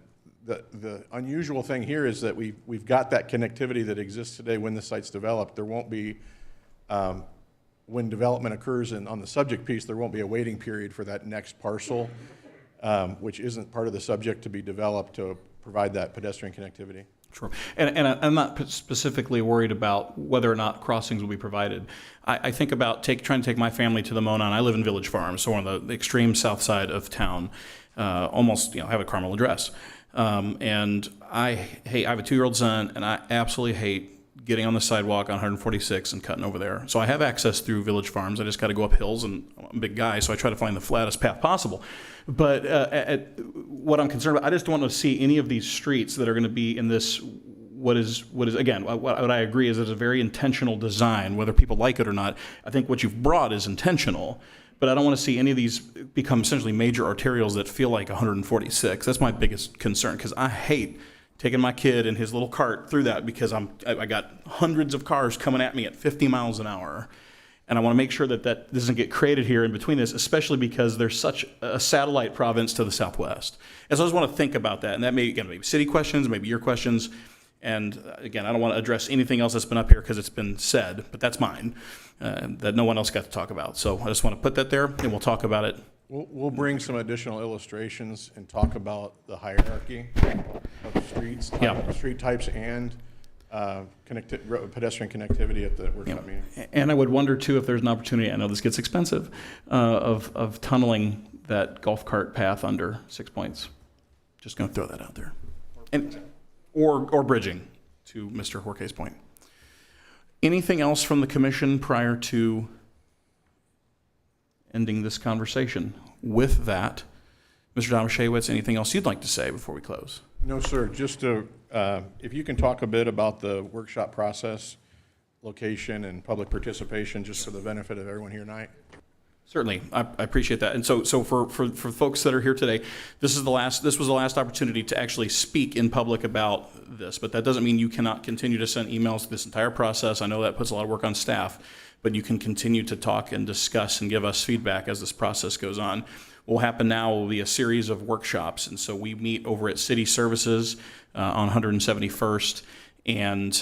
the unusual thing here is that we've got that connectivity that exists today when the site's developed. There won't be, when development occurs on the subject piece, there won't be a waiting period for that next parcel, which isn't part of the subject to be developed to provide that pedestrian connectivity. Sure. And I'm not specifically worried about whether or not crossings will be provided. I think about trying to take my family to the Monon. I live in Village Farms, so on the extreme south side of town, almost, have a Carmel address. And I have a 2-year-old son, and I absolutely hate getting on the sidewalk on 146 and cutting over there. So I have access through Village Farms. I just got to go up hills, and I'm a big guy, so I try to find the flattest path possible. But what I'm concerned about, I just don't want to see any of these streets that are going to be in this, what is again, what I agree is it's a very intentional design, whether people like it or not. I think what you've brought is intentional, but I don't want to see any of these become essentially major arterials that feel like 146. That's my biggest concern, because I hate taking my kid in his little cart through that, because I got hundreds of cars coming at me at 50 miles an hour. And I want to make sure that doesn't get created here in between this, especially because there's such a satellite province to the southwest. And so I just want to think about that. And that may, again, maybe city questions, maybe your questions. And again, I don't want to address anything else that's been up here because it's been said, but that's mine, that no one else got to talk about. So I just want to put that there, and we'll talk about it. We'll bring some additional illustrations and talk about the hierarchy of streets, street types, and pedestrian connectivity at the workshop meeting. And I would wonder too if there's an opportunity, I know this gets expensive, of tunneling that golf cart path under 6 Points. Just going to throw that out there. And, or bridging, to Mr. Jorge's point. Anything else from the commission prior to ending this conversation? With that, Mr. Domashewitz, anything else you'd like to say before we close? No, sir. Just to, if you can talk a bit about the workshop process, location, and public participation, just for the benefit of everyone here tonight. Certainly, I appreciate that. And so for folks that are here today, this was the last opportunity to actually speak in public about this. But that doesn't mean you cannot continue to send emails this entire process. I know that puts a lot of work on staff, but you can continue to talk and discuss and give us feedback as this process goes on. What will happen now will be a series of workshops. And so we meet over at City Services on 171st. And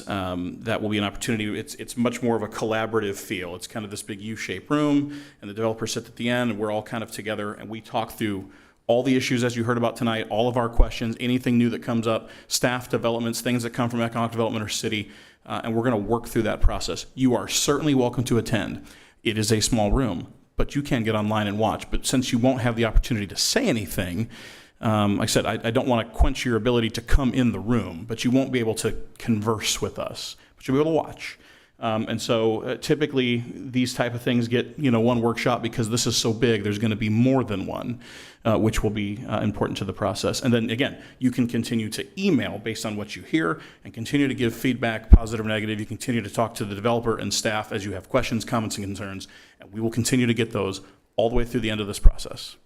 that will be an opportunity. It's much more of a collaborative feel. It's kind of this big U-shaped room, and the developers sit at the end, and we're all kind of together, and we talk through all the issues as you heard about tonight, all of our questions, anything new that comes up, staff developments, things that come from economic development or city, and we're going to work through that process. You are certainly welcome to attend. It is a small room, but you can get online and watch. But since you won't have the opportunity to say anything, like I said, I don't want to quench your ability to come in the room, but you won't be able to converse with us, but you'll be able to watch. And so typically these type of things get, one workshop because this is so big, there's going to be more than one, which will be important to the process. And then again, you can continue to email based on what you hear and continue to give feedback, positive or negative. You continue to talk to the developer and staff as you have questions, comments, and concerns, and we will continue to get those all the way through the end of this process.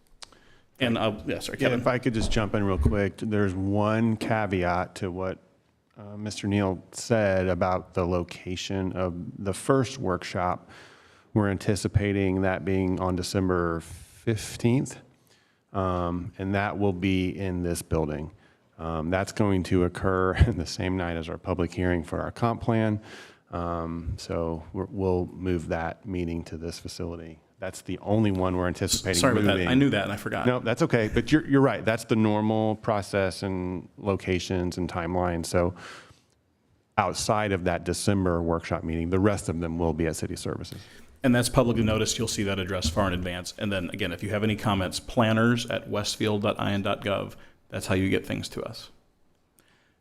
And sorry, Kevin. If I could just jump in real quick, there's one caveat to what Mr. Neal said about the location of the first workshop. We're anticipating that being on December 15th, and that will be in this building. That's going to occur the same night as our public hearing for our comp plan. So we'll move that meeting to this facility. That's the only one we're anticipating Sorry moving. about that. I knew that and I forgot. No, that's okay. But you're right. That's the normal process and locations and timeline. So outside of that December workshop meeting, the rest of them will be at City Services. And that's publicly noticed. You'll see that address far in advance. And then again, if you have any comments, planners@westfield.in.gov. That's how you get things to us.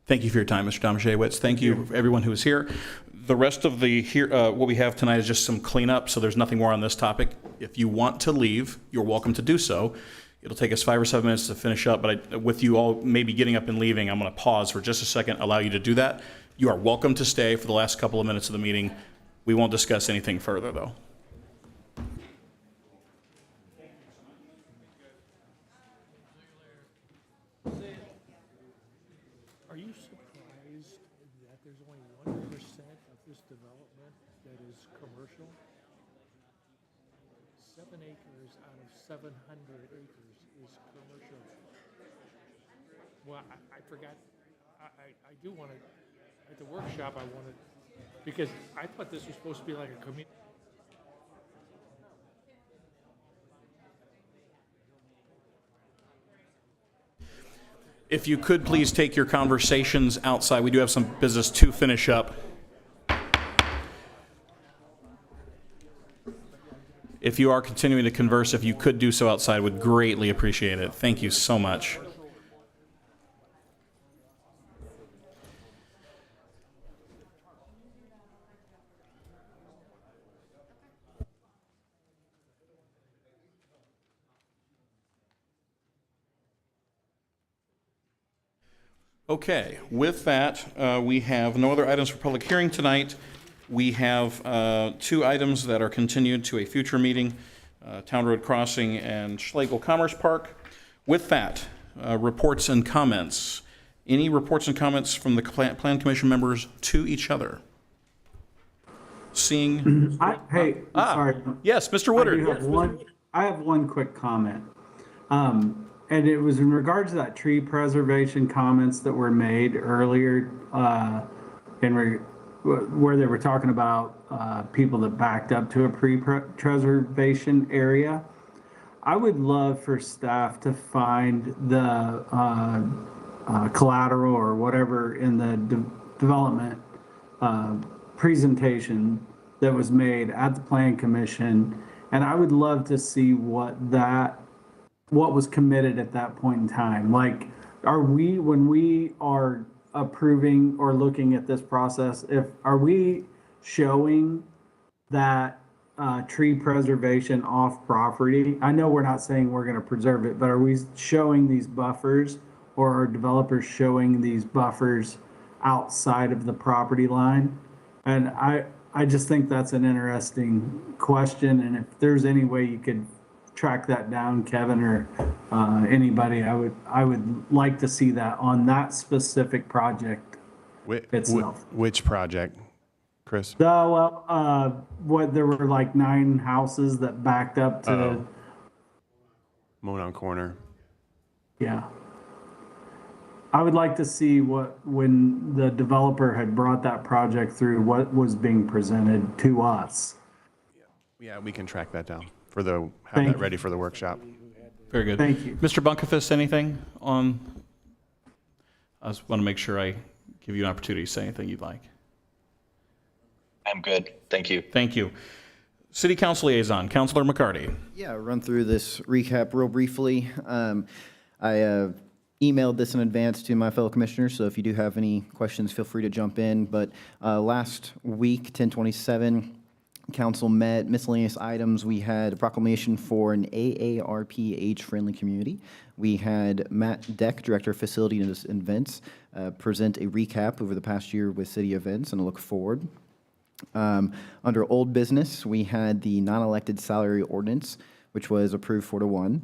Thank you for your time, Mr. Domashewitz. Thank you, everyone who is here. The rest of what we have tonight is just some cleanup, so there's nothing more on this topic. If you want to leave, you're welcome to do so. It'll take us 5 or 7 minutes to finish up, but with you all maybe getting up and leaving, I'm going to pause for just a second, allow you to do that. You are welcome to stay for the last couple of minutes of the meeting. We won't discuss anything further, though. Are you surprised that there's only 1% of this development that is commercial? 7 acres out of 700 acres is commercial. Well, I forgot, I do want to, at the workshop, I wanted, because I thought this was supposed to be like a community. If you could please take your conversations outside. We do have some business to finish up. If you are continuing to converse, if you could do so outside, would greatly appreciate it. Thank you so much. Okay, with that, we have no other items for public hearing tonight. We have 2 items that are continued to a future meeting, Town Road Crossing and Schlegel Commerce Park. With that, reports and comments. Any reports and comments from the Plan Commission members to each other? Seeing... Sorry. Yes, Mr. Woodard. I have one quick comment. And it was in regards to that tree preservation comments that were made earlier, where they were talking about people that backed up to a preservation area. I would love for staff to find the collateral or whatever in the development presentation that was made at the Plan Commission, and I would love to see what was committed at that point in time. Like, when we are approving or looking at this process, are we showing that tree preservation off property? I know we're not saying we're going to preserve it, but are we showing these buffers, or are developers showing these buffers outside of the property line? And I just think that's an interesting question. And if there's any way you could track that down, Kevin, or anybody, I would like to see that on that specific project itself. Which project, Chris? What, there were like 9 houses that backed up to. Monon Corner. Yeah. I would like to see when the developer had brought that project through, what was being presented to us. Yeah, we can track that down have that ready for the workshop. Very good. Thank you. Mr. Bunkefus, anything on? I just want to make sure I give you an opportunity to say anything you'd like. I'm good. Thank you. Thank you. City Council Liaison, Councilor McCarty. Yeah, run through this recap real briefly. I emailed this in advance to my fellow commissioners, so if you do have any questions, feel free to jump in. But last week, 10/27, council met miscellaneous items. We had a proclamation for an AARP age-friendly community. We had Matt Deck, Director of Facilities and Events, present a recap over the past year with city events and a look forward. Under old business, we had the non-elected salary ordinance, which was approved 4-1.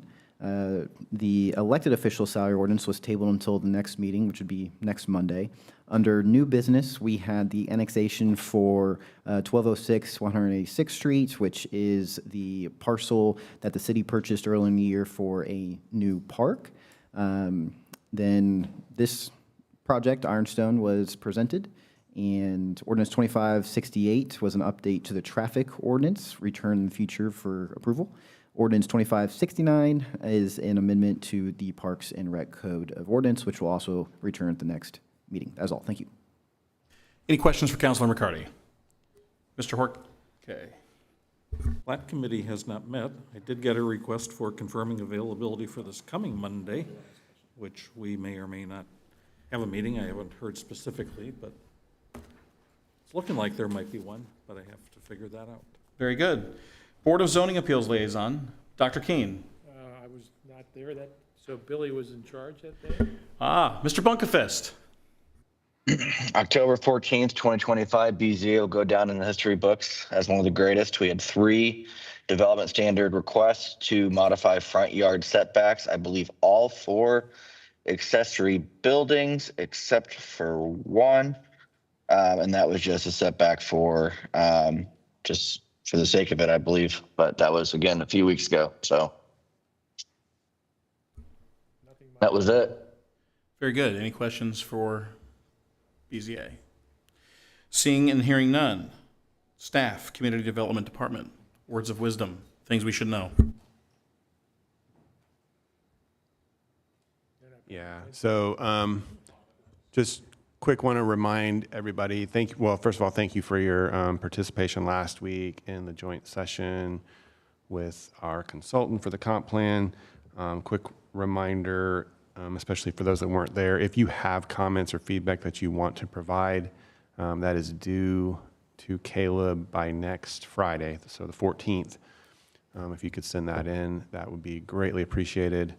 The elected official salary ordinance was tabled until the next meeting, which would be next Monday. Under new business, we had the annexation for 1206 186th Street, which is the parcel that the city purchased early in the year for a new park. Then this project, Ironstone, was presented. And Ordinance 2568 was an update to the traffic ordinance, return in the future for approval. Ordinance 2569 is an amendment to the Parks and Rec Code of Ordinance, which will also return at the next meeting. That's all. Thank you. Any questions for Councilor McCarty? Mr. Hork? Okay. That committee has not met. I did get a request for confirming availability for this coming Monday, which we may or may not have a meeting. I haven't heard specifically, but it's looking like there might be one, but I have to figure that out. Very good. Board of Zoning Appeals Liaison, Dr. Keene. I was not there, so Billy was in charge that day? Mr. Bunkefist. October 14th, 2025, BZA will go down in the history books as one of the greatest. We had 3 development standard requests to modify front yard setbacks. I believe all 4 accessory buildings except for 1. And that was just a setback for just for the sake of it, I believe. But that was, again, a few weeks ago. So that was it. Very good. Any questions for BZA? Seeing and hearing none. Staff, Community Development Department, words of wisdom, things we should know. Yeah, so just quick, want to remind everybody, first of all, thank you for your participation last week in the joint session with our consultant for the comp plan. Quick reminder, especially for those that weren't there, if you have comments or feedback that you want to provide, that is due to Caleb by next Friday, so the 14th. If you could send that in, that would be greatly appreciated.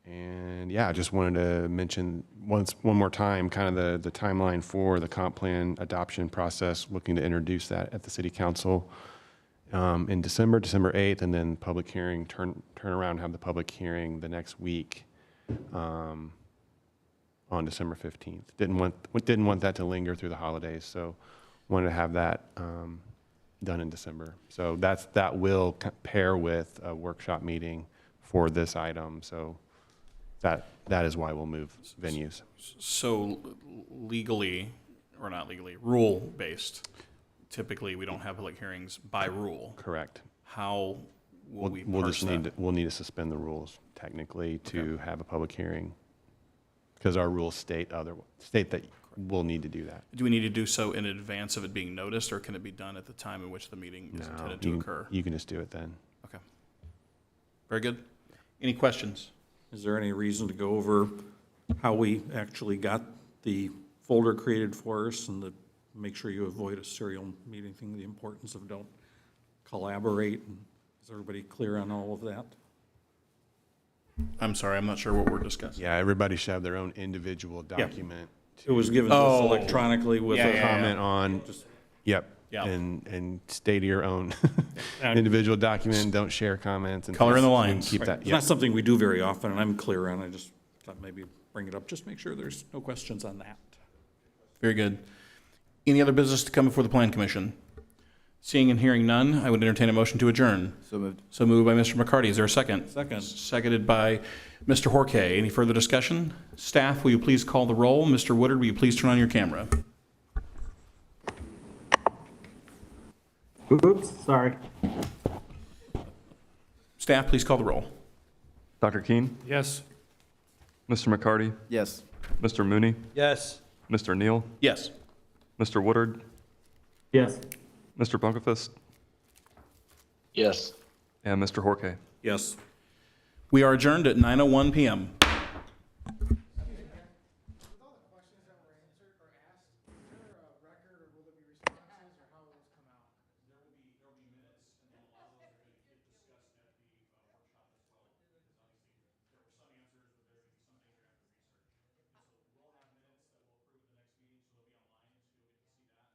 And yeah, I just wanted to mention one more time, kind of the timeline for the comp plan adoption process, looking to introduce that at the City Council in December 8th, and then public hearing, turn around, have the public hearing the next week on December 15th. Didn't want that to linger through the holidays, so wanted to have that done in December. So that will pair with a workshop meeting for this item. So that is why we'll move venues. So legally, or not legally, rule-based, typically we don't have public hearings by rule. Correct. How will we we'll parse just that? we'll need to suspend the rules technically to have a public hearing, because our rules state that we'll need to do that. Do we need to do so in advance of it being noticed, or can it be done at the time in which the meeting is intended to occur? You can just do it then. Okay. Very good. Any questions? Is there any reason to go over how we actually got the folder created for us and make sure you avoid a serial meeting thing, the importance of don't collaborate? And is everybody clear on all of that? I'm sorry, I'm not sure what we're discussing. Yeah, everybody should have their own individual document. It was given to us electronically with Yeah, a yeah, Comment on, yep, Yeah. and stay to your own individual document, don't share comments. And Color in the we can lines. Keep that, It's yeah. not something we do very often, and I'm clear on. I just thought maybe bring it up, just make sure there's no questions on that. Very good. Any other business to come before the Plan Commission? Seeing and hearing none, I would entertain a motion to adjourn. So moved. So moved by Mr. McCarty. Is there a second? Second. Seconded by Mr. Horkay. Any further discussion? Staff, will you please call the roll? Mr. Woodard, will you please turn on your camera? Oops, sorry. Staff, please call the roll. Dr. Keene, Yes. Mr. McCarty, Yes. Mr. Mooney, Yes. Mr. Neal, Yes. Mr. Woodard, Yes. Mr. Bunkefist, Yes. and Mr. Horkay. Yes. We are adjourned at 9:01 PM.